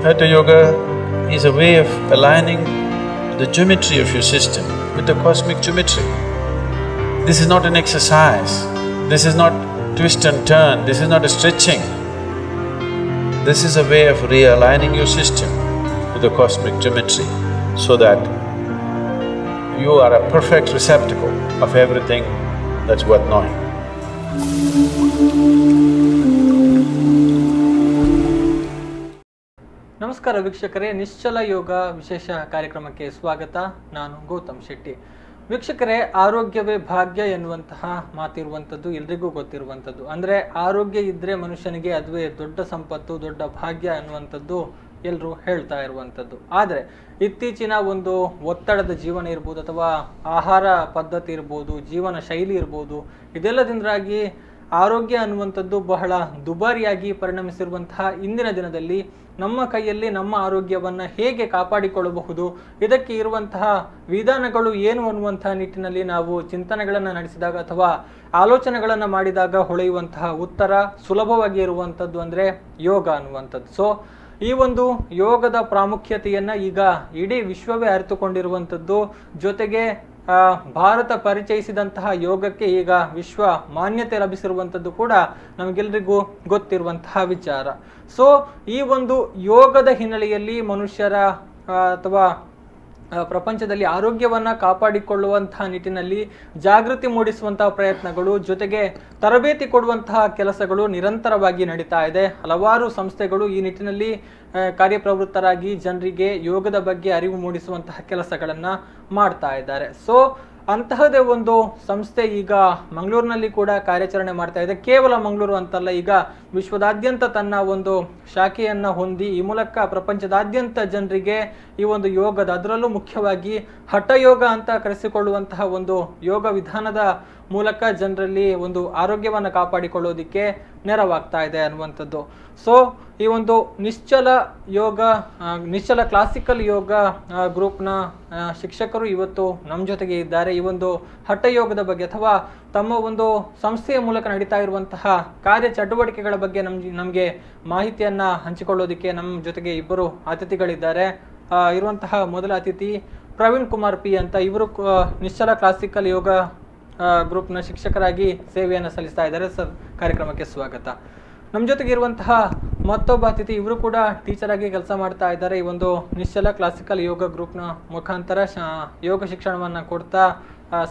Hatha Yoga is a way of aligning the geometry of your system with the cosmic geometry. This is not an exercise, this is not twist and turn, this is not a stretching. This is a way of realigning your system with the cosmic geometry so that you are a perfect receptacle of everything that's worth knowing. ನಮಸ್ಕಾರ ವೀಕ್ಷಕರೇ, ನಿಶ್ಚಲ ಯೋಗ ವಿಶೇಷ ಕಾರ್ಯಕ್ರಮಕ್ಕೆ ಸ್ವಾಗತ. ನಾನು ಗೌತಮ್ ಶೆಟ್ಟಿ. ವೀಕ್ಷಕರೇ, ಆರೋಗ್ಯವೇ ಭಾಗ್ಯ ಎನ್ನುವಂತಹ ಮಾತಿರುವಂಥದ್ದು ಎಲ್ರಿಗೂ ಗೊತ್ತಿರುವಂಥದ್ದು. ಅಂದರೆ ಆರೋಗ್ಯ ಇದ್ದರೆ ಮನುಷ್ಯನಿಗೆ ಅದುವೇ ದೊಡ್ಡ ಸಂಪತ್ತು, ದೊಡ್ಡ ಭಾಗ್ಯ ಅನ್ನುವಂಥದ್ದು ಎಲ್ಲರೂ ಹೇಳ್ತಾ ಇರುವಂಥದ್ದು. ಆದರೆ ಇತ್ತೀಚಿನ ಒಂದು ಒತ್ತಡದ ಜೀವನ ಇರ್ಬೋದು, ಅಥವಾ ಆಹಾರ ಪದ್ಧತಿ ಇರ್ಬೋದು, ಜೀವನ ಶೈಲಿ ಇರ್ಬೋದು, ಇದೆಲ್ಲದಿಂದಾಗಿ ಆರೋಗ್ಯ ಅನ್ನುವಂಥದ್ದು ಬಹಳ ದುಬಾರಿಯಾಗಿ ಪರಿಣಮಿಸಿರುವಂತಹ ಇಂದಿನ ದಿನದಲ್ಲಿ ನಮ್ಮ ಕೈಯಲ್ಲಿ ನಮ್ಮ ಆರೋಗ್ಯವನ್ನು ಹೇಗೆ ಕಾಪಾಡಿಕೊಳ್ಳಬಹುದು, ಇದಕ್ಕೆ ಇರುವಂತಹ ವಿಧಾನಗಳು ಏನು ಅನ್ನುವಂತಹ ನಿಟ್ಟಿನಲ್ಲಿ ನಾವು ಚಿಂತನೆಗಳನ್ನು ನಡೆಸಿದಾಗ ಅಥವಾ ಆಲೋಚನೆಗಳನ್ನು ಮಾಡಿದಾಗ ಹೊಳೆಯುವಂತಹ ಉತ್ತರ ಸುಲಭವಾಗಿ ಇರುವಂಥದ್ದು ಅಂದರೆ ಯೋಗ ಅನ್ನುವಂಥದ್ದು. ಸೊ ಈ ಒಂದು ಯೋಗದ ಪ್ರಾಮುಖ್ಯತೆಯನ್ನು ಈಗ ಇಡೀ ವಿಶ್ವವೇ ಅರಿತುಕೊಂಡಿರುವಂಥದ್ದು. ಜೊತೆಗೆ ಭಾರತ ಪರಿಚಯಿಸಿದಂತಹ ಯೋಗಕ್ಕೆ ಈಗ ವಿಶ್ವ ಮಾನ್ಯತೆ ಲಭಿಸಿರುವಂಥದ್ದು ಕೂಡ ನಮಗೆಲ್ಲರಿಗೂ ಗೊತ್ತಿರುವಂತಹ ವಿಚಾರ. ಸೊ ಈ ಒಂದು ಯೋಗದ ಹಿನ್ನೆಲೆಯಲ್ಲಿ ಮನುಷ್ಯರ ಅಥವಾ ಪ್ರಪಂಚದಲ್ಲಿ ಆರೋಗ್ಯವನ್ನು ಕಾಪಾಡಿಕೊಳ್ಳುವಂತಹ ನಿಟ್ಟಿನಲ್ಲಿ ಜಾಗೃತಿ ಮೂಡಿಸುವಂತಹ ಪ್ರಯತ್ನಗಳು, ಜೊತೆಗೆ ತರಬೇತಿ ಕೊಡುವಂತಹ ಕೆಲಸಗಳು ನಿರಂತರವಾಗಿ ನಡೀತಾ ಇದೆ. ಹಲವಾರು ಸಂಸ್ಥೆಗಳು ಈ ನಿಟ್ಟಿನಲ್ಲಿ ಕಾರ್ಯಪ್ರವೃತ್ತರಾಗಿ ಜನರಿಗೆ ಯೋಗದ ಬಗ್ಗೆ ಅರಿವು ಮೂಡಿಸುವಂತಹ ಕೆಲಸಗಳನ್ನು ಮಾಡ್ತಾ ಇದ್ದಾರೆ. ಸೊ ಅಂತಹದೇ ಒಂದು ಸಂಸ್ಥೆ ಈಗ ಮಂಗಳೂರಿನಲ್ಲಿ ಕೂಡ ಕಾರ್ಯಾಚರಣೆ ಮಾಡ್ತಾ ಇದೆ. ಕೇವಲ ಮಂಗಳೂರು ಅಂತಲ್ಲ, ಈಗ ವಿಶ್ವದಾದ್ಯಂತ ತನ್ನ ಒಂದು ಶಾಖೆಯನ್ನು ಹೊಂದಿ ಈ ಮೂಲಕ ಪ್ರಪಂಚದಾದ್ಯಂತ ಜನರಿಗೆ ಈ ಒಂದು ಯೋಗದ, ಅದರಲ್ಲೂ ಮುಖ್ಯವಾಗಿ ಹಠಯೋಗ ಅಂತ ಕರೆಸಿಕೊಳ್ಳುವಂತಹ ಒಂದು ಯೋಗ ವಿಧಾನದ ಮೂಲಕ ಜನರಲ್ಲಿ ಒಂದು ಆರೋಗ್ಯವನ್ನು ಕಾಪಾಡಿಕೊಳ್ಳೋದಿಕ್ಕೆ ನೆರವಾಗ್ತಾ ಇದೆ ಅನ್ನುವಂಥದ್ದು. ಸೊ ಈ ಒಂದು ನಿಶ್ಚಲ ಯೋಗ, ನಿಶ್ಚಲ ಕ್ಲಾಸಿಕಲ್ ಯೋಗ ಗ್ರೂಪ್ನ ಶಿಕ್ಷಕರು ಇವತ್ತು ನಮ್ಮ ಜೊತೆಗೆ ಇದ್ದಾರೆ. ಈ ಒಂದು ಹಠಯೋಗದ ಬಗ್ಗೆ ಅಥವಾ ತಮ್ಮ ಒಂದು ಸಂಸ್ಥೆಯ ಮೂಲಕ ನಡೀತಾ ಇರುವಂತಹ ಕಾರ್ಯ ಚಟುವಟಿಕೆಗಳ ಬಗ್ಗೆ ನಮಗೆ ಮಾಹಿತಿಯನ್ನು ಹಂಚಿಕೊಳ್ಳೋದಕ್ಕೆ ನಮ್ಮ ಜೊತೆಗೆ ಇಬ್ಬರು ಅತಿಥಿಗಳಿದ್ದಾರೆ. ಇರುವಂತಹ ಮೊದಲ ಅತಿಥಿ ಪ್ರವೀಣ್ ಕುಮಾರ್ ಪಿ ಅಂತ. ಇವರು ನಿಶ್ಚಲ ಕ್ಲಾಸಿಕಲ್ ಯೋಗ ಗ್ರೂಪ್ನ ಶಿಕ್ಷಕರಾಗಿ ಸೇವೆಯನ್ನು ಸಲ್ಲಿಸ್ತಾ ಇದ್ದಾರೆ. ಸರ್, ಕಾರ್ಯಕ್ರಮಕ್ಕೆ ಸ್ವಾಗತ. ನಮ್ಮ ಜೊತೆಗೆ ಇರುವಂತಹ ಮತ್ತೊಬ್ಬ ಅತಿಥಿ, ಇವರು ಕೂಡ ಟೀಚರ್ ಆಗಿ ಕೆಲಸ ಮಾಡ್ತಾ ಇದ್ದಾರೆ. ಈ ಒಂದು ನಿಶ್ಚಲ ಕ್ಲಾಸಿಕಲ್ ಯೋಗ ಗ್ರೂಪ್ನ ಮುಖಾಂತರ ಯೋಗ ಶಿಕ್ಷಣವನ್ನು ಕೊಡ್ತಾ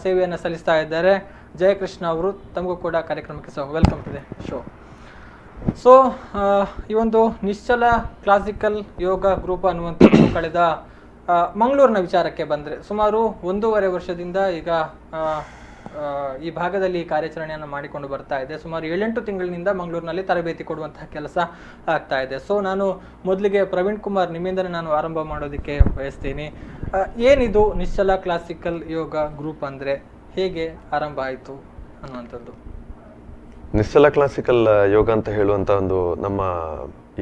ಸೇವೆಯನ್ನು ಸಲ್ಲಿಸ್ತಾ ಇದ್ದಾರೆ. ಜಯಕೃಷ್ಣ ಅವರು, ತಮಗೂ ಕೂಡ ಕಾರ್ಯಕ್ರಮಕ್ಕೆ welcome to the show. So ಈ ಒಂದು ನಿಶ್ಚಲ ಕ್ಲಾಸಿಕಲ್ ಯೋಗ ಗ್ರೂಪ್ ಅನ್ನುವಂಥದ್ದು ಕಳೆದ ಮಂಗಳೂರಿನ ವಿಚಾರಕ್ಕೆ ಬಂದರೆ ಸುಮಾರು 1.5 ವರ್ಷದಿಂದ ಈಗ ಈ ಭಾಗದಲ್ಲಿ ಕಾರ್ಯಾಚರಣೆಯನ್ನು ಮಾಡಿಕೊಂಡು ಬರ್ತಾ ಇದೆ. ಸುಮಾರು 7-8 ತಿಂಗಳಿನಿಂದ ಮಂಗಳೂರಿನಲ್ಲಿ ತರಬೇತಿ ಕೊಡುವಂತಹ ಕೆಲಸ ಆಗ್ತಾ ಇದೆ. ಸೊ ನಾನು ಮೊದಲಿಗೆ ಪ್ರವೀಣ್ ಕುಮಾರ್, ನಿಮ್ಮಿಂದಲೇ ನಾನು ಆರಂಭ ಮಾಡೋದಕ್ಕೆ ಬಯಸ್ತೀನಿ. ಏನಿದು ನಿಶ್ಚಲ ಕ್ಲಾಸಿಕಲ್ ಯೋಗ ಗ್ರೂಪ್ ಅಂದರೆ, ಹೇಗೆ ಆರಂಭ ಆಯಿತು ಅನ್ನುವಂಥದ್ದು? ನಿಶ್ಚಲ ಕ್ಲಾಸಿಕಲ್ ಯೋಗ ಅಂತ ಹೇಳುವಂಥ ಒಂದು ನಮ್ಮ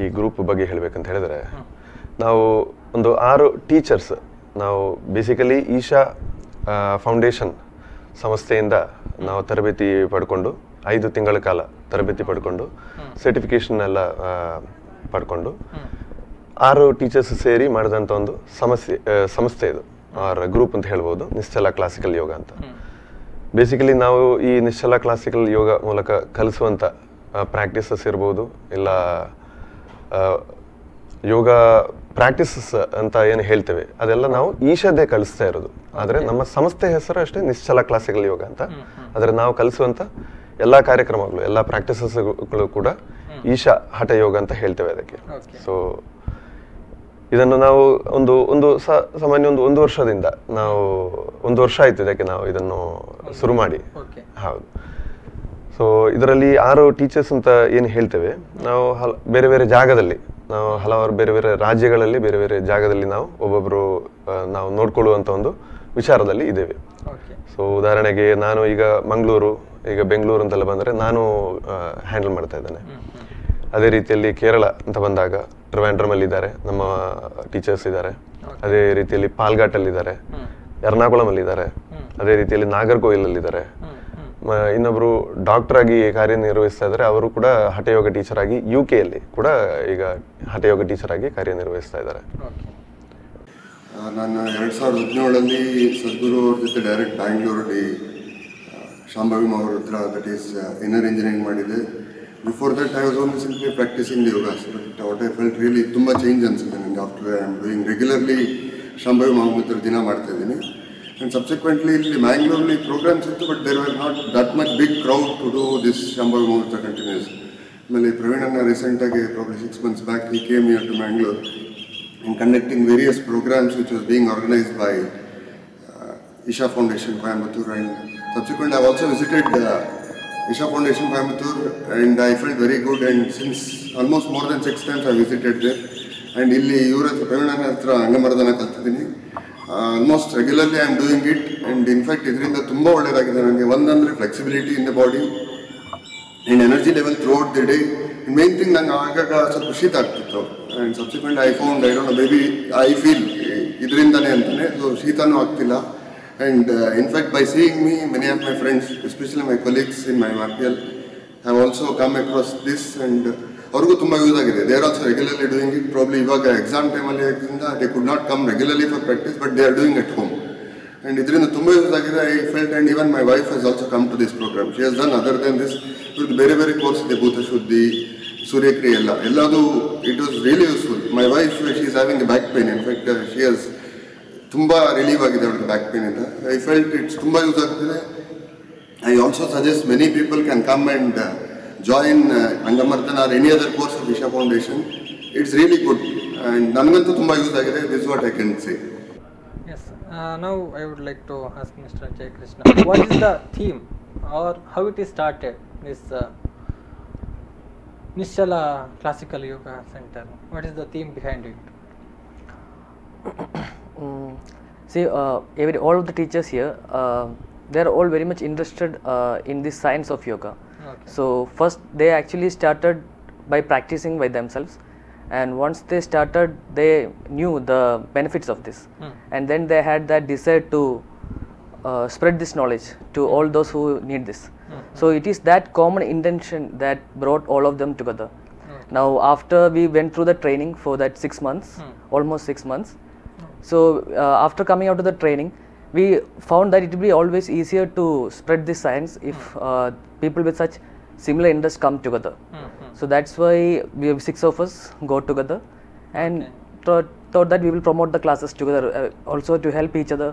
ಈ ಗ್ರೂಪ್ ಬಗ್ಗೆ ಹೇಳಬೇಕಂತ ಹೇಳಿದ್ರೆ, ನಾವು ಒಂದು 6 ಟೀಚರ್ಸ್, ನಾವು ಬೇಸಿಕಲಿ ಈಶಾ ಫೌಂಡೇಶನ್ ಸಂಸ್ಥೆಯಿಂದ ನಾವು ತರಬೇತಿ ಪಡ್ಕೊಂಡು 5 ತಿಂಗಳ ಕಾಲ ತರಬೇತಿ ಪಡ್ಕೊಂಡು ಸರ್ಟಿಫಿಕೇಶನ್ ಎಲ್ಲ ಪಡ್ಕೊಂಡು 6 ಟೀಚರ್ಸ್ ಸೇರಿ ಮಾಡಿದಂಥ ಒಂದು ಸಂಸ್ಥೆ ಇದು, ಆರ್ ಗ್ರೂಪ್ ಅಂತ ಹೇಳ್ಬೋದು, ನಿಶ್ಚಲ ಕ್ಲಾಸಿಕಲ್ ಯೋಗ ಅಂತ. ಬೇಸಿಕಲಿ ನಾವು ಈ ನಿಶ್ಚಲ ಕ್ಲಾಸಿಕಲ್ ಯೋಗ ಮೂಲಕ ಕಲಿಸುವಂಥ ಪ್ರಾಕ್ಟೀಸಸ್ ಇರ್ಬೋದು, ಇಲ್ಲ ಯೋಗ ಪ್ರಾಕ್ಟೀಸಸ್ ಅಂತ ಏನು ಹೇಳ್ತೇವೆ ಅದೆಲ್ಲ ನಾವು ಈಶಾದೇ ಕಲಿಸ್ತಾ ಇರೋದು. ಆದರೆ ನಮ್ಮ ಸಂಸ್ಥೆ ಹೆಸರು ಅಷ್ಟೇ ನಿಶ್ಚಲ ಕ್ಲಾಸಿಕಲ್ ಯೋಗ ಅಂತ. ಆದರೆ ನಾವು ಕಲಿಸುವಂಥ ಎಲ್ಲ ಕಾರ್ಯಕ್ರಮಗಳು, ಎಲ್ಲ ಪ್ರಾಕ್ಟೀಸಸ್ಗಳು ಕೂಡ ಈಶಾ ಹಠ ಯೋಗ ಅಂತ ಹೇಳ್ತೇವೆ ಅದಕ್ಕೆ. ಸೊ ಇದನ್ನು ನಾವು ಸಾಮಾನ್ಯ ಒಂದು ವರ್ಷದಿಂದ, ನಾವು 1 ವರ್ಷ ಆಯ್ತು ಇದಕ್ಕೆ ನಾವು ಇದನ್ನು ಶುರು ಮಾಡಿ. ಹೌದು. ಸೊ ಇದರಲ್ಲಿ 6 ಟೀಚರ್ಸ್ ಅಂತ ಏನು ಹೇಳ್ತೇವೆ, ನಾವು ಬೇರೆ ಬೇರೆ ಜಾಗದಲ್ಲಿ, ನಾವು ಹಲವಾರು ಬೇರೆ ಬೇರೆ ರಾಜ್ಯಗಳಲ್ಲಿ, ಬೇರೆ ಬೇರೆ ಜಾಗದಲ್ಲಿ ನಾವು ಒಬ್ಬೊಬ್ಬರು ನಾವು ನೋಡ್ಕೊಳ್ಳುವಂಥ ಒಂದು ವಿಚಾರದಲ್ಲಿ ಇದ್ದೇವೆ. ಸೊ ಉದಾಹರಣೆಗೆ ನಾನು ಈಗ ಮಂಗಳೂರು, ಈಗ ಬೆಂಗಳೂರು ಅಂತೆಲ್ಲ ಬಂದರೆ ನಾನು ಹ್ಯಾಂಡಲ್ ಮಾಡ್ತಾ ಇದ್ದೇನೆ. ಅದೇ ರೀತಿಯಲ್ಲಿ ಕೇರಳ ಅಂತ ಬಂದಾಗ ಟ್ರಿವಾಂಡ್ರಮಲ್ಲಿ ಇದ್ದಾರೆ ನಮ್ಮ ಟೀಚರ್ಸ್ ಇದ್ದಾರೆ. ಅದೇ ರೀತಿಯಲ್ಲಿ ಪಾಲ್ಘಾಟಲ್ಲಿದ್ದಾರೆ, ಎರ್ನಾಕುಳಮಲ್ಲಿದ್ದಾರೆ, ಅದೇ ರೀತಿಯಲ್ಲಿ ನಾಗರ್ಕೋಯಿಲಲ್ಲಿದ್ದಾರೆ, ಇನ್ನೊಬ್ರು ಡಾಕ್ಟರ್ ಆಗಿ ಕಾರ್ಯನಿರ್ವಹಿಸ್ತಾ ಇದ್ದಾರೆ. ಅವರು ಕೂಡ ಹಠಯೋಗ ಟೀಚರ್ ಆಗಿ UK ಯಲ್ಲಿ ಕೂಡ ಈಗ ಹಠಯೋಗ ಟೀಚರ್ ಆಗಿ ಕಾರ್ಯನಿರ್ವಹಿಸ್ತಾ ಇದ್ದಾರೆ. ನಾನು 2017 ಸದ್ಗುರು ಅವ್ರ ಜೊತೆ ಡೈರೆಕ್ಟ್ ಬ್ಯಾಂಗ್ಳೂರಲ್ಲಿ Shambhavi Maharudra that is inner engineering ಮಾಡಿದೆ. Before that I was only simply practicing the yogas. But what I felt really ತುಂಬ ಚೇಂಜ್ ಅನಿಸುತ್ತೆ ನನಗೆ after I am doing regularly Shambhavi Maharudra ದಿನ ಮಾಡ್ತಾ ಇದ್ದೀನಿ. ಆ್ಯಂಡ್ ಸಬ್ಸಿಕ್ವೆಂಟ್ಲಿ ಇಲ್ಲಿ ಮ್ಯಾಂಗ್ಳೂರಲ್ಲಿ ಪ್ರೋಗ್ರಾಮ್ಸ್ ಇತ್ತು, but there are not that much big crowd to do this Shambhavi Maharudra continues. ಆಮೇಲೆ ಪ್ರವೀಣನ್ನ ರೀಸೆಂಟಾಗಿ probably 6 months back he came here to Mangalore and conducting various programs which was being organized by Isha Foundation Coimbatore, and subsequently I have also visited Isha Foundation Coimbatore and I felt very good, and since almost more than 6 times I visited there. And illi ಇವರ ಹತ್ರ ಪ್ರವೀಣನ ಹತ್ರ ಅಂಗಮರ್ದನ ಕಲ್ತಿದ್ದೀನಿ. Almost regularly I am doing it, and in fact ಇದರಿಂದ ತುಂಬ ಒಳ್ಳೆಯದಾಗಿದೆ ನನಗೆ. ಒಂದಂದರೆ flexibility in the body and energy level throughout the day. Main thing ನಂಗೆ ಆಗಾಗ ಸ್ವಲ್ಪ ಶೀತ ಆಗ್ತಿತ್ತು, and subsequent I found I don't know maybe I feel ಇದರಿಂದನೇ ಅಂತಲೇ ಸೊ ಶೀತನೂ ಆಗ್ತಿಲ್ಲ. And in fact by seeing me many of my friends especially my colleagues in my Markel have also come across this, and ಅವ್ರಿಗೂ ತುಂಬ use ಆಗಿದೆ. They are also regularly doing it. Probably ಇವಾಗ exam ಟೈಮಲ್ಲಿ ಆಗಿದ್ದರಿಂದ they could not come regularly for practice, but they are doing at home. And ಇದರಿಂದ ತುಂಬ use ಆಗಿದೆ I felt. And even my wife has also come to this program. She has done other than this ಇವ್ರದ್ದು ಬೇರೆ ಬೇರೆ course ಇದೆ, ಭೂತಶುದ್ಧಿ, ಸೂರ್ಯಕ್ರಿಯೆ ಎಲ್ಲದು it was really useful. My wife she is having A back pain. In fact she has ತುಂಬ relieve ಆಗಿದೆ ಅವ್ರಿಗೆ back ಪೇನಿಂದ. I felt it's ತುಂಬ ಯೂಸ್ ಆಗ್ತಿದೆ. I also suggest many people can come and join Angamardana or any other course of Isha Foundation. It's really good and ನನಗಂತೂ ತುಂಬ use ಆಗಿದೆ. This what I can say. Yes, now I would like to ask Mr. Jay Krishna, what is the theme or how it is started, this Nischala Classical Yoga Center? What is the theme behind it? See, all of the teachers here, they are all very much interested in the science of yoga. Okay. So first they actually started by practicing by themselves, and once they started they knew the benefits of this, and then they had that desire to spread this knowledge to all those who need this. So it is that common intention that brought all of them together. Now after we went through the training for that 6 months, almost 6 months, so after coming out of the training we found that it will be always easier to spread this science if people with such similar interests come together. So that's why we have 6 of us go together and thought that we will promote the classes together, also to help each other.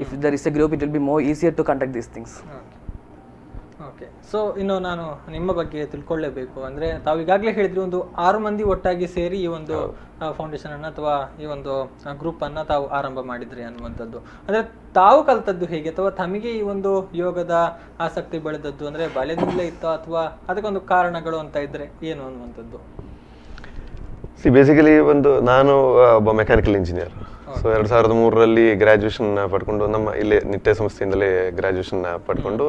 If there is a group, it will be more easier to conduct these things. Okay, so ಇನ್ನು ನಾನು ನಿಮ್ಮ ಬಗ್ಗೆ ತಿಳ್ಕೊಳ್ಳೇಬೇಕು ಅಂದರೆ ತಾವು ಈಗಾಗಲೇ ಹೇಳಿದ್ರಿ ಒಂದು 6 ಮಂದಿ ಒಟ್ಟಾಗಿ ಸೇರಿ ಈ ಒಂದು ಫೌಂಡೇಶನ್ ಅನ್ನು ಅಥವಾ ಈ ಒಂದು ಗ್ರೂಪ್ ಅನ್ನು ತಾವು ಆರಂಭ ಮಾಡಿದ್ರಿ ಅನ್ನುವಂಥದ್ದು. ಅಂದರೆ ತಾವು ಕಲ್ತದ್ದು ಹೇಗೆ ಅಥವಾ ತಮಗೆ ಈ ಒಂದು ಯೋಗದ ಆಸಕ್ತಿ ಬೆಳೆದದ್ದು ಅಂದರೆ ಬಾಲ್ಯದಿಂದಲೇ ಇತ್ತು ಅಥವಾ ಅದಕ್ಕೊಂದು ಕಾರಣಗಳು ಅಂತ ಇದ್ರೆ ಏನು ಅನ್ನುವಂಥದ್ದು? ಬೇಸಿಕಲಿ ನಾನು ಒಬ್ಬ ಮೆಕ್ಯಾನಿಕಲ್ ಇಂಜಿನಿಯರ್. ಸೊ 2003ರಲ್ಲಿ ಗ್ರಾಜ್ಯುಯೇಷನ್ ಪಡ್ಕೊಂಡು ನಮ್ಮ ಇಲ್ಲೇ ನಿಟ್ಟೆ ಸಂಸ್ಥೆಯಿಂದಲೇ ಗ್ರಾಜ್ಯುಯೇಷನ್ ಪಡ್ಕೊಂಡು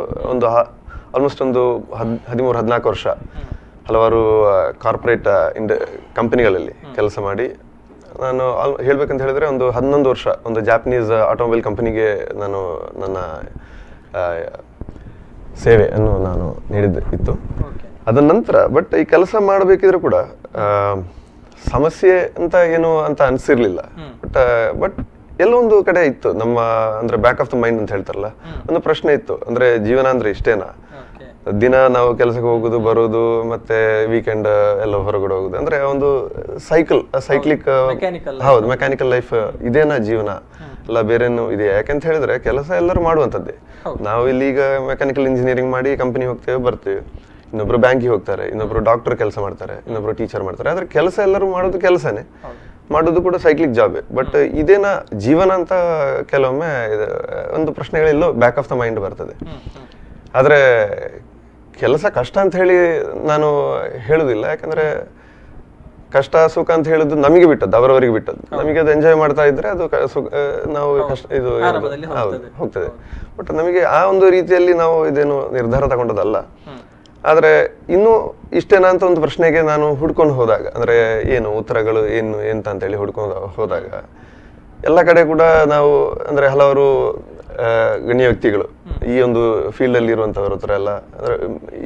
ಆಲ್ಮೋಸ್ಟ್ 13-14 ವರ್ಷ ಹಲವಾರು ಕಾರ್ಪೊರೇಟ್ ಕಂಪನಿಗಳಲ್ಲಿ ಕೆಲಸ ಮಾಡಿ ನಾನು ಹೇಳ್ಬೇಕಂತ ಹೇಳಿದ್ರೆ 11 ವರ್ಷ ಒಂದು ಜಾಪನೀಸ್ ಆಟೋಮೊಬೈಲ್ ಕಂಪನಿಗೆ ನಾನು ನನ್ನ ಸೇವೆಯನ್ನು ನಾನು ನೀಡಿದ್ದು. ಅದರ ನಂತರ ಬಟ್ ಈ ಕೆಲಸ ಮಾಡಬೇಕಿದ್ರು ಕೂಡ ಸಮಸ್ಯೆ ಅಂತ ಏನು ಅಂತ ಅನ್ಸಿರ್ಲಿಲ್ಲ. ಬಟ್ ಎಲ್ಲೊಂದು ಕಡೆ ಇತ್ತು ನಮ್ಮ ಅಂದ್ರೆ ಬ್ಯಾಕ್ ಆಫ್ ದ ಮೈಂಡ್ ಅಂತ ಹೇಳ್ತಾರಲ್ಲ, ಒಂದು ಪ್ರಶ್ನೆ ಇತ್ತು. ಅಂದ್ರೆ ಜೀವನ ಅಂದ್ರೆ ಇಷ್ಟೇನಾ? ದಿನ ನಾವು ಕೆಲಸಕ್ಕೆ ಹೋಗುದು ಬರೋದು ಮತ್ತೆ ವೀಕೆಂಡ್ ಎಲ್ಲ ಹೊರಗಡೆ ಹೋಗುದು ಅಂದ್ರೆ ಒಂದು ಸೈಕ್ಲಿಕ್ ಹೌದು ಮೆಕ್ಯಾನಿಕಲ್ ಲೈಫ್ ಇದೇನಾ ಜೀವನ ಅಲ್ಲ ಬೇರೇನು ಇದೆಯಾ? ಯಾಕಂತ ಹೇಳಿದ್ರೆ ಕೆಲಸ ಎಲ್ಲರೂ ಮಾಡುವಂಥದ್ದೇ. ನಾವು ಇಲ್ಲಿ ಈಗ ಮೆಕ್ಯಾನಿಕಲ್ ಇಂಜಿನಿಯರಿಂಗ್ ಮಾಡಿ ಕಂಪನಿ ಹೋಗ್ತೇವೆ ಬರ್ತೀವಿ, ಇನ್ನೊಬ್ರು ಬ್ಯಾಂಕಿಗೆ ಹೋಗ್ತಾರೆ, ಇನ್ನೊಬ್ರು ಡಾಕ್ಟರ್ ಕೆಲಸ ಮಾಡ್ತಾರೆ, ಇನ್ನೊಬ್ರು ಟೀಚರ್ ಮಾಡ್ತಾರೆ. ಆದ್ರೆ ಕೆಲಸ ಎಲ್ಲರೂ ಮಾಡೋದು ಕೆಲಸನೇ, ಮಾಡೋದು ಕೂಡ ಸೈಕ್ಲಿಕ್ ಜಾಬ್. ಬಟ್ ಇದೇನಾ ಜೀವನ ಅಂತ ಕೆಲವೊಮ್ಮೆ ಒಂದು ಪ್ರಶ್ನೆಗಳೆಲ್ಲೋ ಬ್ಯಾಕ್ ಆಫ್ ದ ಮೈಂಡ್ ಬರ್ತದೆ. ಆದ್ರೆ ಕೆಲಸ ಕಷ್ಟ ಅಂತ ಹೇಳಿ ನಾನು ಹೇಳುದಿಲ್ಲ, ಯಾಕಂದ್ರೆ ಕಷ್ಟ ಸುಖ ಅಂತ ಹೇಳುದು ನಮಗೆ ಬಿಟ್ಟದ್ದು, ಅವರವರಿಗೆ ಬಿಟ್ಟದ್ದು. ನಮಗೆ ಅದು ಎಂಜಾಯ್ ಮಾಡ್ತಾ ಇದ್ರೆ ಅದು ನಾವು ಇದು ಹೋಗ್ತದೆ. ಬಟ್ ನಮಗೆ ಆ ಒಂದು ರೀತಿಯಲ್ಲಿ ನಾವು ಇದೇನು ನಿರ್ಧಾರ ತಗೊಂಡದಲ್ಲ. ಆದ್ರೆ ಇನ್ನು ಇಷ್ಟೇನಾ ಅಂತ ಒಂದು ಪ್ರಶ್ನೆಗೆ ನಾನು ಹುಡ್ಕೊಂಡು ಹೋದಾಗ, ಅಂದ್ರೆ ಏನು ಉತ್ತರಗಳು ಏನು ಎಂತ ಅಂತೇಳಿ ಹುಡ್ಕೊಂಡು ಹೋದಾಗ ಎಲ್ಲ ಕಡೆ ಕೂಡ ನಾವು ಅಂದ್ರೆ ಹಲವಾರು ಗಣ್ಯ ವ್ಯಕ್ತಿಗಳು ಈ ಒಂದು ಫೀಲ್ಡ್ ಅಲ್ಲಿ ಇರುವಂತವ್ರ ಹತ್ರ ಎಲ್ಲ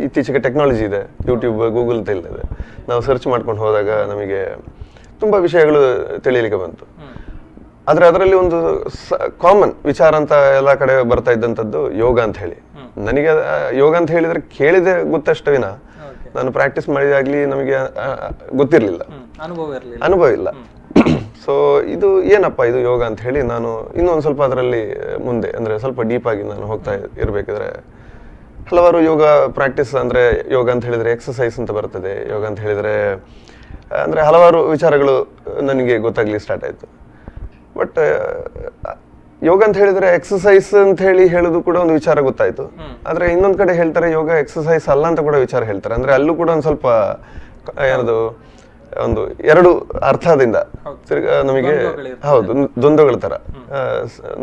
ಇತ್ತೀಚೆಗೆ ಟೆಕ್ನಾಲಜಿ ಇದೆ, ಯೂಟ್ಯೂಬ್, ಗೂಗಲ್ ಅಂತ ಇಲ್ಲ ಇದೆ. ನಾವು ಸರ್ಚ್ ಮಾಡ್ಕೊಂಡು ಹೋದಾಗ ನಮಗೆ ತುಂಬಾ ವಿಷಯಗಳು ತಿಳಿಯಲಿಕ್ಕೆ ಬಂತು. ಆದ್ರೆ ಅದರಲ್ಲಿ ಒಂದು ಕಾಮನ್ ವಿಚಾರ ಅಂತ ಎಲ್ಲ ಕಡೆ ಬರ್ತಾ ಇದ್ದಂಥದ್ದು ಯೋಗ ಅಂತ ಹೇಳಿ. ನನಗೆ ಯೋಗ ಅಂತ ಹೇಳಿದ್ರೆ ಕೇಳಿದೆ ಗೊತ್ತಷ್ಟು ವಿನ ನಾನು ಪ್ರಾಕ್ಟೀಸ್ ಮಾಡಿದಾಗ್ಲಿ ನಮಗೆ ಗೊತ್ತಿರ್ಲಿಲ್ಲ, ಅನುಭವ ಇಲ್ಲ. ಸೊ ಇದು ಏನಪ್ಪ ಇದು ಯೋಗ ಅಂತ ಹೇಳಿ ನಾನು ಇನ್ನೊಂದು ಸ್ವಲ್ಪ ಅದರಲ್ಲಿ ಮುಂದೆ ಅಂದ್ರೆ ಸ್ವಲ್ಪ ಡೀಪ್ ಆಗಿ ನಾನು ಹೋಗ್ತಾ ಇರ್ಬೇಕಾದ್ರೆ ಹಲವಾರು ಯೋಗ ಪ್ರಾಕ್ಟೀಸ್ ಅಂದ್ರೆ ಯೋಗ ಅಂತ ಹೇಳಿದ್ರೆ ಎಕ್ಸಸೈಸ್ ಅಂತ ಬರ್ತದೆ. ಯೋಗ ಅಂತ ಹೇಳಿದ್ರೆ ಅಂದ್ರೆ ಹಲವಾರು ವಿಚಾರಗಳು ನನಗೆ ಗೊತ್ತಾಗ್ಲಿ ಸ್ಟಾರ್ಟ್ ಆಯ್ತು. ಬಟ್ ಯೋಗ ಅಂತ ಹೇಳಿದ್ರೆ ಎಕ್ಸಸೈಸ್ ಅಂತ ಹೇಳಿ ಹೇಳೋದು ಕೂಡ ಒಂದು ವಿಚಾರ ಗೊತ್ತಾಯ್ತು. ಆದ್ರೆ ಇನ್ನೊಂದ್ ಕಡೆ ಹೇಳ್ತಾರೆ ಯೋಗ ಎಕ್ಸಸೈಸ್ ಅಲ್ಲ ಅಂತ ಕೂಡ ವಿಚಾರ ಹೇಳ್ತಾರೆ. ಅಂದ್ರೆ ಅಲ್ಲೂ ಕೂಡ ಒಂದ್ ಸ್ವಲ್ಪ ಏನದು ಒಂದು ಎರಡು ಅರ್ಥದಿಂದ ನಮಗೆ ಹೌದು ದ್ವಂದ್ವಗಳ ತರ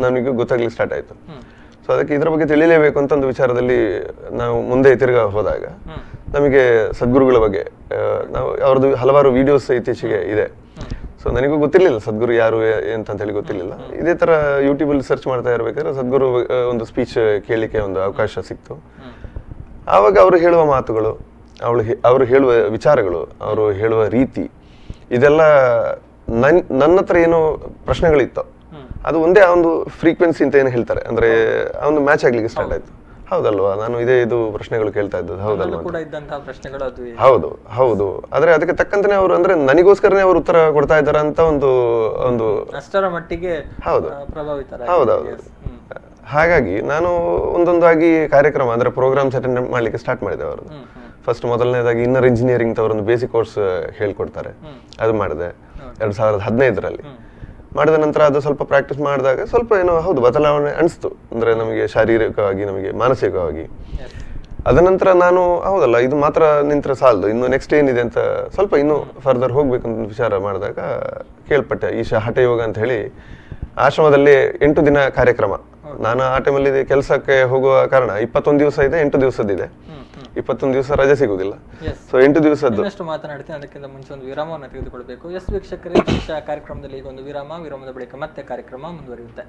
ನಮಗೆ ಗೊತ್ತಾಗ್ಲಿಕ್ಕೆ ಸ್ಟಾರ್ಟ್ ಆಯ್ತು. ಸೊ ಅದಕ್ಕೆ ಇದ್ರ ಬಗ್ಗೆ ತಿಳಿಯಲೇಬೇಕು ಅಂತ ಒಂದು ವಿಚಾರದಲ್ಲಿ ನಾವು ಮುಂದೆ ತಿರ್ಗಾ ಹೋದಾಗ ನಮಗೆ ಸದ್ಗುರುಗಳ ಬಗ್ಗೆ ನಾವು ಅವ್ರದ್ದು ಹಲವಾರು ವಿಡಿಯೋಸ್ ಇತ್ತೀಚೆಗೆ ಇದೆ. ಸೊ ನನಗೂ ಗೊತ್ತಿರ್ಲಿಲ್ಲ ಸದ್ಗುರು ಯಾರು ಅಂತ ಹೇಳಿ ಗೊತ್ತಿರ್ಲಿಲ್ಲ. ಇದೇ ತರ ಯೂಟ್ಯೂಬ್ ಅಲ್ಲಿ ಸರ್ಚ್ ಮಾಡ್ತಾ ಇರ್ಬೇಕಾದ್ರೆ ಸದ್ಗುರು ಒಂದು ಸ್ಪೀಚ್ ಕೇಳಲಿಕ್ಕೆ ಒಂದು ಅವಕಾಶ ಸಿಕ್ತು. ಆವಾಗ ಅವರು ಹೇಳುವ ಮಾತುಗಳು, ಅವರು ಹೇಳುವ ವಿಚಾರಗಳು, ಅವರು ಹೇಳುವ ರೀತಿ, ಇದೆಲ್ಲ ನನ್ನ ಹತ್ರ ಏನೋ ಪ್ರಶ್ನೆಗಳಿತ್ತು. ಅದು ಒಂದೇ ಆ ಒಂದು ಫ್ರೀಕ್ವೆನ್ಸಿ ಅಂತ ಏನು ಹೇಳ್ತಾರೆ ಅಂದ್ರೆ ಆ ಒಂದು ಮ್ಯಾಚ್ ಆಗ್ಲಿಕ್ಕೆ ಸ್ಟಾರ್ಟ್ ಆಯ್ತು. ಹೌದಲ್ವಾ, ನಾನು ಇದು ಪ್ರಶ್ನೆಗಳು ಕೇಳ್ತಾ ಇದ್ದದ್ದು ಹೌದಲ್ವಾ, ಹೌದು. ಆದ್ರೆ ಅದಕ್ಕೆ ತಕ್ಕಂತೆ ಅವರು ಅಂದ್ರೆ ನನಗೋಸ್ಕರನೇ ಅವರು ಉತ್ತರ ಕೊಡ್ತಾ ಇದ್ದಾರೆ ಅಂತ ಒಂದು ಅಷ್ಟರ ಮಟ್ಟಿಗೆ ಹೌದೌದು. ಹಾಗಾಗಿ ನಾನು ಒಂದೊಂದಾಗಿ ಕಾರ್ಯಕ್ರಮ ಅಂದ್ರೆ ಪ್ರೋಗ್ರಾಮ್ಸ್ ಅಟೆಂಡ್ ಮಾಡ್ಲಿಕ್ಕೆ ಸ್ಟಾರ್ಟ್ ಮಾಡಿದೆ. ಅವ್ರದ್ದು ಫಸ್ಟ್ ಮೊದಲನೇದಾಗಿ ಇನ್ನರ್ ಇಂಜಿನಿಯರಿಂಗ್ ಅಂತ ಅವರೊಂದು ಬೇಸಿಕ್ ಕೋರ್ಸ್ ಹೇಳ್ಕೊಡ್ತಾರೆ, ಅದು ಮಾಡಿದೆ 2015ರಲ್ಲಿ. ಮಾಡಿದ ನಂತರ ಅದು ಸ್ವಲ್ಪ ಪ್ರಾಕ್ಟೀಸ್ ಮಾಡಿದಾಗ ಸ್ವಲ್ಪ ಏನೋ ಹೌದು ಬದಲಾವಣೆ ಅನಿಸ್ತು. ಅಂದ್ರೆ ನಮಗೆ ಶಾರೀರಿಕವಾಗಿ, ನಮಗೆ ಮಾನಸಿಕವಾಗಿ. ಅದ ನಂತರ ನಾನು ಹೌದಲ್ಲ ಇದು ಮಾತ್ರ ನಿಂತ್ರೆ ಸಾಲದು, ಇನ್ನು ನೆಕ್ಸ್ಟ್ ಏನಿದೆ ಅಂತ ಸ್ವಲ್ಪ ಇನ್ನೂ ಫರ್ದರ್ ಹೋಗ್ಬೇಕಂತ ವಿಚಾರ ಮಾಡಿದಾಗ ಕೇಳ್ಪಟ್ಟೆ ಈಶಾ ಹಠ ಯೋಗ ಅಂತ ಹೇಳಿ ಆಶ್ರಮದಲ್ಲಿ 8 ದಿನ ಕಾರ್ಯಕ್ರಮ. ನಾನು ಆ ಟೈಮಲ್ಲಿ ಕೆಲಸಕ್ಕೆ ಹೋಗುವ ಕಾರಣ 21 ದಿವಸ ಇದೆ, 8 ದಿವಸದಿದೆ. 21 ದಿವಸ ರಜೆ ಸಿಗುದಿಲ್ಲ. ಸೊ 8 ದಿವಸದ್ದು ಮಾತನಾಡ್ತೀನಿ. ಅದಕ್ಕಿಂತ ಮುಂಚೆ ಒಂದು ವಿರಾಮವನ್ನು ತೆಗೆದುಕೊಳ್ಬೇಕು. ಎಸ್ ವೀಕ್ಷಕರೇ, ವಿಶೇಷ ಕಾರ್ಯಕ್ರಮದಲ್ಲಿ ಈಗ ಒಂದು ವಿರಾಮದ ಬಳಿಕ ಮತ್ತೆ ಕಾರ್ಯಕ್ರಮ ಮುಂದುವರಿಯುತ್ತೆ.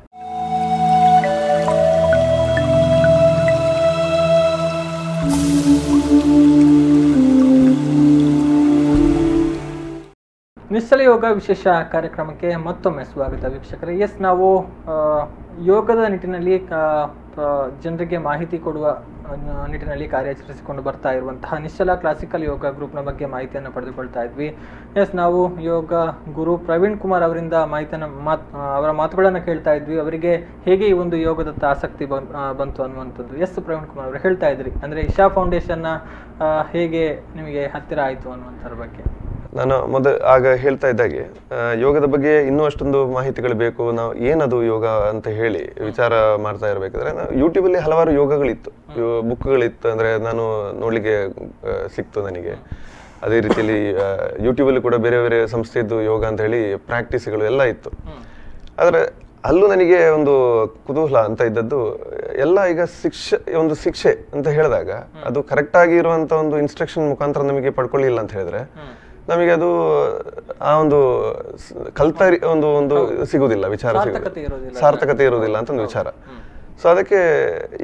ನಿಶ್ಚಲ ಯೋಗ ವಿಶೇಷ ಕಾರ್ಯಕ್ರಮಕ್ಕೆ ಮತ್ತೊಮ್ಮೆ ಸ್ವಾಗತ ವೀಕ್ಷಕರೇ. ಎಸ್, ನಾವು ಯೋಗದ ನಿಟ್ಟಿನಲ್ಲಿ ಜನರಿಗೆ ಮಾಹಿತಿ ಕೊಡುವ ನಿಟ್ಟಿನಲ್ಲಿ ಕಾರ್ಯಾಚರಿಸಿಕೊಂಡು ಬರ್ತಾ ಇರುವಂತಹ ನಿಶ್ಚಲ ಕ್ಲಾಸಿಕಲ್ ಯೋಗ ಗ್ರೂಪ್ನ ಬಗ್ಗೆ ಮಾಹಿತಿಯನ್ನು ಪಡೆದುಕೊಳ್ತಾ ಇದ್ವಿ. ಎಸ್, ನಾವು ಯೋಗ ಗುರು ಪ್ರವೀಣ್ ಕುಮಾರ್ ಅವರಿಂದ ಅವರ ಮಾತುಗಳನ್ನು ಕೇಳ್ತಾ ಇದ್ವಿ. ಅವರಿಗೆ ಹೇಗೆ ಈ ಒಂದು ಯೋಗದತ್ತ ಆಸಕ್ತಿ ಬಂತು ಅನ್ನುವಂಥದ್ದು. ಎಸ್ ಪ್ರವೀಣ್ ಕುಮಾರ್ ಅವರು ಹೇಳ್ತಾ ಇದ್ರಿ, ಅಂದ್ರೆ ಇಶಾ ಫೌಂಡೇಶನ್ನ ಹೇಗೆ ನಿಮಗೆ ಹತ್ತಿರ ಆಯಿತು ಅನ್ನುವಂಥದ್ರ ಬಗ್ಗೆ. ನಾನು ಆಗ ಹೇಳ್ತಾ ಇದ್ದಾಗೆ ಯೋಗದ ಬಗ್ಗೆ ಇನ್ನೂ ಅಷ್ಟೊಂದು ಮಾಹಿತಿಗಳು ಬೇಕು, ನಾವು ಏನದು ಯೋಗ ಅಂತ ಹೇಳಿ ವಿಚಾರ ಮಾಡ್ತಾ ಇರ್ಬೇಕಾದ್ರೆ ಯೂಟ್ಯೂಬಲ್ಲಿ ಹಲವಾರು ಯೋಗಗಳಿತ್ತು, ಬುಕ್ಗಳಿತ್ತು. ಅಂದ್ರೆ ನಾನು ನೋಡ್ಲಿಕ್ಕೆ ಸಿಕ್ತು ನನಗೆ. ಅದೇ ರೀತಿಯಲ್ಲಿ ಯೂಟ್ಯೂಬಲ್ಲಿ ಕೂಡ ಬೇರೆ ಬೇರೆ ಸಂಸ್ಥೆದ್ದು ಯೋಗ ಅಂತ ಹೇಳಿ ಪ್ರಾಕ್ಟೀಸ್ಗಳು ಎಲ್ಲ ಇತ್ತು. ಆದ್ರೆ ಅಲ್ಲೂ ನನಗೆ ಒಂದು ಕುತೂಹಲ ಅಂತ ಇದ್ದದ್ದು ಎಲ್ಲ ಈಗ ಒಂದು ಶಿಕ್ಷೆ ಅಂತ ಹೇಳಿದಾಗ ಅದು ಕರೆಕ್ಟ್ ಆಗಿ ಇರುವಂತ ಒಂದು ಇನ್ಸ್ಟ್ರಕ್ಷನ್ ಮುಖಾಂತರ ನಮಗೆ ಪಡ್ಕೊಳ್ಳಿಲ್ಲ ಅಂತ ಹೇಳಿದ್ರೆ ನಮಗೆ ಅದು ಆ ಒಂದು ಒಂದು ಸಿಗುದಿಲ್ಲ, ವಿಚಾರ ಸಾರ್ಥಕತೆ ಇರುವುದಿಲ್ಲ ಅಂತ ಒಂದು ವಿಚಾರ. ಸೊ ಅದಕ್ಕೆ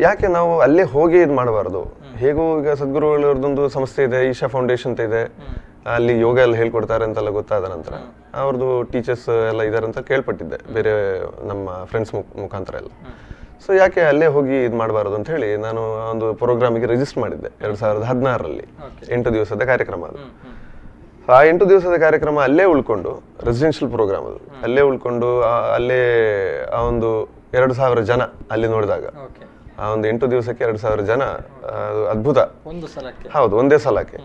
ಯಾಕೆ ನಾವು ಅಲ್ಲೇ ಹೋಗಿ ಇದು ಮಾಡಬಾರ್ದು? ಹೇಗೂ ಈಗ ಸದ್ಗುರುಗಳವ್ರದ್ದೊಂದು ಸಂಸ್ಥೆ ಇದೆ, ಈಶಾ ಫೌಂಡೇಶನ್ ಅಂತ ಇದೆ, ಅಲ್ಲಿ ಯೋಗ ಎಲ್ಲ ಹೇಳ್ಕೊಡ್ತಾರೆ ಅಂತೆಲ್ಲ ಗೊತ್ತಾದ ನಂತರ ಅವ್ರದ್ದು ಟೀಚರ್ಸ್ ಎಲ್ಲ ಇದಾರೆ ಅಂತ ಕೇಳ್ಪಟ್ಟಿದ್ದೆ ಬೇರೆ ನಮ್ಮ ಫ್ರೆಂಡ್ಸ್ ಮುಖಾಂತರ ಎಲ್ಲ. ಸೊ ಯಾಕೆ ಅಲ್ಲೇ ಹೋಗಿ ಇದು ಮಾಡಬಾರ್ದು ಅಂತ ಹೇಳಿ ನಾನು ಒಂದು ಪ್ರೋಗ್ರಾಮಿಗೆ ರಿಜಿಸ್ಟರ್ ಮಾಡಿದ್ದೆ 2016ರಲ್ಲಿ. 8 ದಿವಸದ ಕಾರ್ಯಕ್ರಮ ಅದು. ಆ 8 ದಿವಸದ ಕಾರ್ಯಕ್ರಮ ಅಲ್ಲೇ ಉಳ್ಕೊಂಡು, ರೆಸಿಡೆನ್ಷಿಯಲ್ ಪ್ರೋಗ್ರಾಮ್ ಅದು, ಅಲ್ಲೇ ಉಳ್ಕೊಂಡು ಅಲ್ಲೇ ಆ ಒಂದು 2000 ಜನ ಅಲ್ಲಿ ನೋಡಿದಾಗ ಆ ಒಂದು 8 ದಿವಸಕ್ಕೆ 2000 ಜನ, ಅದು ಅದ್ಭುತ. ಹೌದು, ಒಂದೇ ಸಲಕ್ಕೆ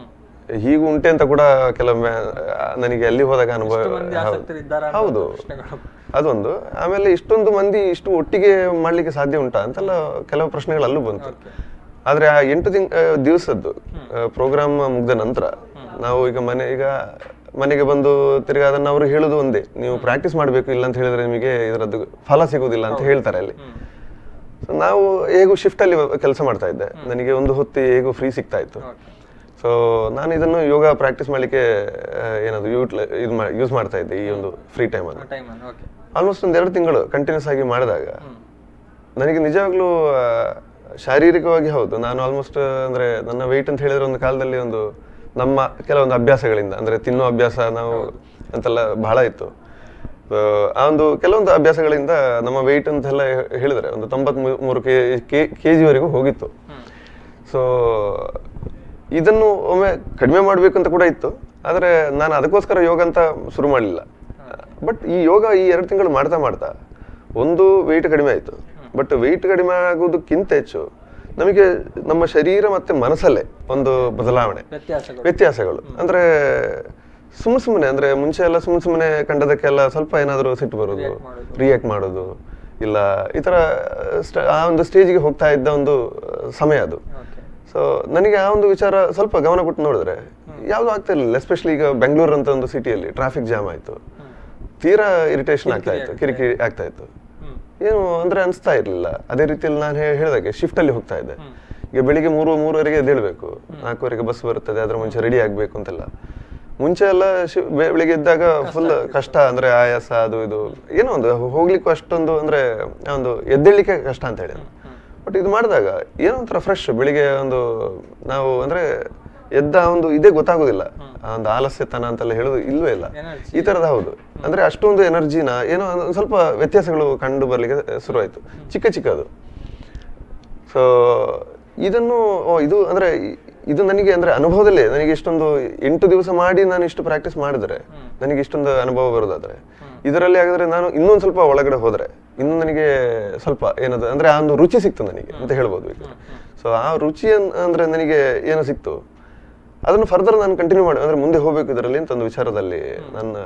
ಹೀಗೂ ಉಂಟೆ ಅಂತ ಕೂಡ ಕೆಲವೊಮ್ಮೆ ನನಗೆ ಅಲ್ಲಿ ಹೋದಾಗ ಅನುಭವ. ಹೌದು, ಅದೊಂದು. ಆಮೇಲೆ ಇಷ್ಟೊಂದು ಮಂದಿ ಇಷ್ಟು ಒಟ್ಟಿಗೆ ಮಾಡ್ಲಿಕ್ಕೆ ಸಾಧ್ಯ ಉಂಟಾ ಅಂತೆಲ್ಲ ಕೆಲವು ಪ್ರಶ್ನೆಗಳು ಅಲ್ಲೂ ಬಂತು. ಆದ್ರೆ ಆ 8 ದಿವಸದ್ದು ಪ್ರೋಗ್ರಾಮ್ ಮುಗ್ದ ನಂತರ ನಾವು ಈಗ ಮನೆಗೆ ಬಂದು ತಿರ್ಗಿ ಅದನ್ನ ಅವರು ಹೇಳುದು ಒಂದೇ, ನೀವು ಪ್ರಾಕ್ಟೀಸ್ ಮಾಡ್ಬೇಕು, ಇಲ್ಲ ಅಂತ ಹೇಳಿದ್ರೆ ನಿಮಗೆ ಇದರದ್ದು ಫಲ ಸಿಗುದಿಲ್ಲ ಅಂತ ಹೇಳ್ತಾರೆ ಅಲ್ಲಿ. ನಾವು ಹೇಗೂ ಶಿಫ್ಟ್ ಅಲ್ಲಿ ಕೆಲಸ ಮಾಡ್ತಾ ಇದ್ದೆ, ನನಗೆ ಒಂದು ಹೊತ್ತು ಹೇಗೂ ಫ್ರೀ ಸಿಗ್ತಾ ಇತ್ತು. ಸೊ ನಾನು ಇದನ್ನು ಯೋಗ ಪ್ರಾಕ್ಟೀಸ್ ಮಾಡ್ಲಿಕ್ಕೆ ಏನಾದ್ರು ಯೂಸ್ ಮಾಡ್ತಾ ಇದ್ದೆ ಈ ಒಂದು ಫ್ರೀ ಟೈಮ್ ಅನ್ನು. ಆಲ್ಮೋಸ್ಟ್ 1-2 ತಿಂಗಳು ಕಂಟಿನ್ಯೂಸ್ ಆಗಿ ಮಾಡಿದಾಗ ನನಗೆ ನಿಜವಾಗ್ಲೂ ಶಾರೀರಿಕವಾಗಿ ಹೌದು, ನಾನು ಆಲ್ಮೋಸ್ಟ್ ಅಂದರೆ ನನ್ನ ವೆಯ್ಟ್ ಅಂತ ಹೇಳಿದ್ರೆ ಒಂದು ಕಾಲದಲ್ಲಿ ಒಂದು ನಮ್ಮ ಕೆಲವೊಂದು ಅಭ್ಯಾಸಗಳಿಂದ, ಅಂದರೆ ತಿನ್ನೋ ಅಭ್ಯಾಸ ನಾವು ಅಂತೆಲ್ಲ ಬಹಳ ಇತ್ತು. ಆ ಒಂದು ಕೆಲವೊಂದು ಅಭ್ಯಾಸಗಳಿಂದ ನಮ್ಮ ವೆಯ್ಟ್ ಅಂತೆಲ್ಲ ಹೇಳಿದ್ರೆ ಒಂದು 93 kg ಹೋಗಿತ್ತು. ಸೊ ಇದನ್ನು ಒಮ್ಮೆ ಕಡಿಮೆ ಮಾಡಬೇಕು ಅಂತ ಕೂಡ ಇತ್ತು, ಆದರೆ ನಾನು ಅದಕ್ಕೋಸ್ಕರ ಯೋಗ ಅಂತ ಶುರು ಮಾಡಲಿಲ್ಲ. ಬಟ್ ಈ ಯೋಗ ಈ 2 ತಿಂಗಳು ಮಾಡ್ತಾ ಮಾಡ್ತಾ ಒಂದು ವೆಯ್ಟ್ ಕಡಿಮೆ ಆಯಿತು. ಬಟ್ ವೆಯ್ಟ್ ಕಡಿಮೆ ಆಗೋದಕ್ಕಿಂತ ಹೆಚ್ಚು ನಮಗೆ ನಮ್ಮ ಶರೀರ ಮತ್ತು ಮನಸ್ಸಲ್ಲೇ ಒಂದು ಬದಲಾವಣೆ, ವ್ಯತ್ಯಾಸಗಳು. ಅಂದರೆ ಸುಮ್ಮನೆ ಅಂದರೆ ಮುಂಚೆ ಎಲ್ಲ ಸುಮ್ಮನೆ ಕಂಡದಕ್ಕೆಲ್ಲ ಸ್ವಲ್ಪ ಏನಾದರೂ ಸಿಟ್ಟು ಬರೋದು, ರಿಯಾಕ್ಟ್ ಮಾಡೋದು, ಇಲ್ಲ ಈ ಥರ ಆ ಒಂದು ಸ್ಟೇಜಿಗೆ ಹೋಗ್ತಾ ಇದ್ದ ಒಂದು ಸಮಯ ಅದು. ಸೊ ನನಗೆ ಆ ಒಂದು ವಿಚಾರ ಸ್ವಲ್ಪ ಗಮನ ಕೊಟ್ಟು ನೋಡಿದ್ರೆ ಯಾವುದು ಆಗ್ತಾ ಇರಲಿಲ್ಲ. ಎಸ್ಪೆಷಲಿ ಈಗ ಬೆಂಗಳೂರು ಅಂತ ಒಂದು ಸಿಟಿಯಲ್ಲಿ ಟ್ರಾಫಿಕ್ ಜಾಮ್ ಆಯಿತು, ತೀರಾ ಇರಿಟೇಷನ್ ಆಗ್ತಾ ಇತ್ತು, ಕಿರಿಕಿರಿ ಆಗ್ತಾ ಇತ್ತು, ಏನು ಅಂದರೆ ಅನಿಸ್ತಾ ಇರಲಿಲ್ಲ. ಅದೇ ರೀತಿಯಲ್ಲಿ ನಾನು ಹೇಳಿದಾಗೆ ಶಿಫ್ಟಲ್ಲಿ ಹೋಗ್ತಾ ಇದ್ದೆ. ಈಗ ಬೆಳಿಗ್ಗೆ 3:30 ಎದ್ದೇಳಬೇಕು, 4:00 ಬಸ್ ಬರ್ತದೆ, ಅದರ ಮುಂಚೆ ರೆಡಿ ಆಗಬೇಕು ಅಂತೆಲ್ಲ. ಮುಂಚೆ ಎಲ್ಲ ಬೆಳಿಗ್ಗೆ ಇದ್ದಾಗ ಫುಲ್ ಕಷ್ಟ, ಅಂದರೆ ಆಯಾಸ ಅದು ಇದು ಏನೋ ಒಂದು ಹೋಗ್ಲಿಕ್ಕೂ ಅಷ್ಟೊಂದು ಅಂದರೆ ಒಂದು ಎದ್ದೇಳಲಿಕ್ಕೆ ಕಷ್ಟ ಅಂತ ಹೇಳಿ. ಬಟ್ ಇದು ಮಾಡಿದಾಗ ಏನೋ ಒಂಥರ ಫ್ರೆಶ್, ಬೆಳಿಗ್ಗೆ ಒಂದು ನಾವು ಅಂದರೆ ಎದ್ದ ಒಂದು ಇದೇ ಗೊತ್ತಾಗೋದಿಲ್ಲ, ಒಂದು ಆಲಸ್ಯತನ ಅಂತೆಲ್ಲ ಹೇಳೋದು ಇಲ್ವೇ ಇಲ್ಲ ಈ ಥರದ. ಹೌದು, ಅಂದರೆ ಅಷ್ಟೊಂದು ಎನರ್ಜಿನ ಏನೋ ಸ್ವಲ್ಪ ವ್ಯತ್ಯಾಸಗಳು ಕಂಡು ಬರಲಿಕ್ಕೆ ಶುರುವಾಯಿತು, ಚಿಕ್ಕದು. ಸೊ ಇದನ್ನು ಇದು ಅಂದರೆ ಇದು ನನಗೆ ಅಂದರೆ ಅನುಭವದಲ್ಲೇ ನನಗೆ ಇಷ್ಟೊಂದು 8 ದಿವಸ ಮಾಡಿ ನಾನು ಇಷ್ಟು ಪ್ರಾಕ್ಟೀಸ್ ಮಾಡಿದ್ರೆ ನನಗೆ ಇಷ್ಟೊಂದು ಅನುಭವ ಬರೋದಾದ್ರೆ, ಇದರಲ್ಲಿ ಆಗಿದ್ರೆ ನಾನು ಇನ್ನೊಂದು ಸ್ವಲ್ಪ ಒಳಗಡೆ ಹೋದರೆ ಇನ್ನು ನನಗೆ ಸ್ವಲ್ಪ ಏನದು ಅಂದರೆ ಆ ಒಂದು ರುಚಿ ಸಿಕ್ತು ನನಗೆ ಅಂತ ಹೇಳ್ಬೋದು. ಸೊ ಆ ರುಚಿ ಅಂದರೆ ನನಗೆ ಏನೋ ಸಿಕ್ತು, ಅದನ್ನು ಫರ್ದರ್ ನಾನು ಕಂಟಿನ್ಯೂ ಮಾಡಿ ಅಂದರೆ ಮುಂದೆ ಹೋಗಬೇಕು ಇದರಲ್ಲಿ ಅಂತ ಒಂದು ವಿಚಾರದಲ್ಲಿ ನನ್ನ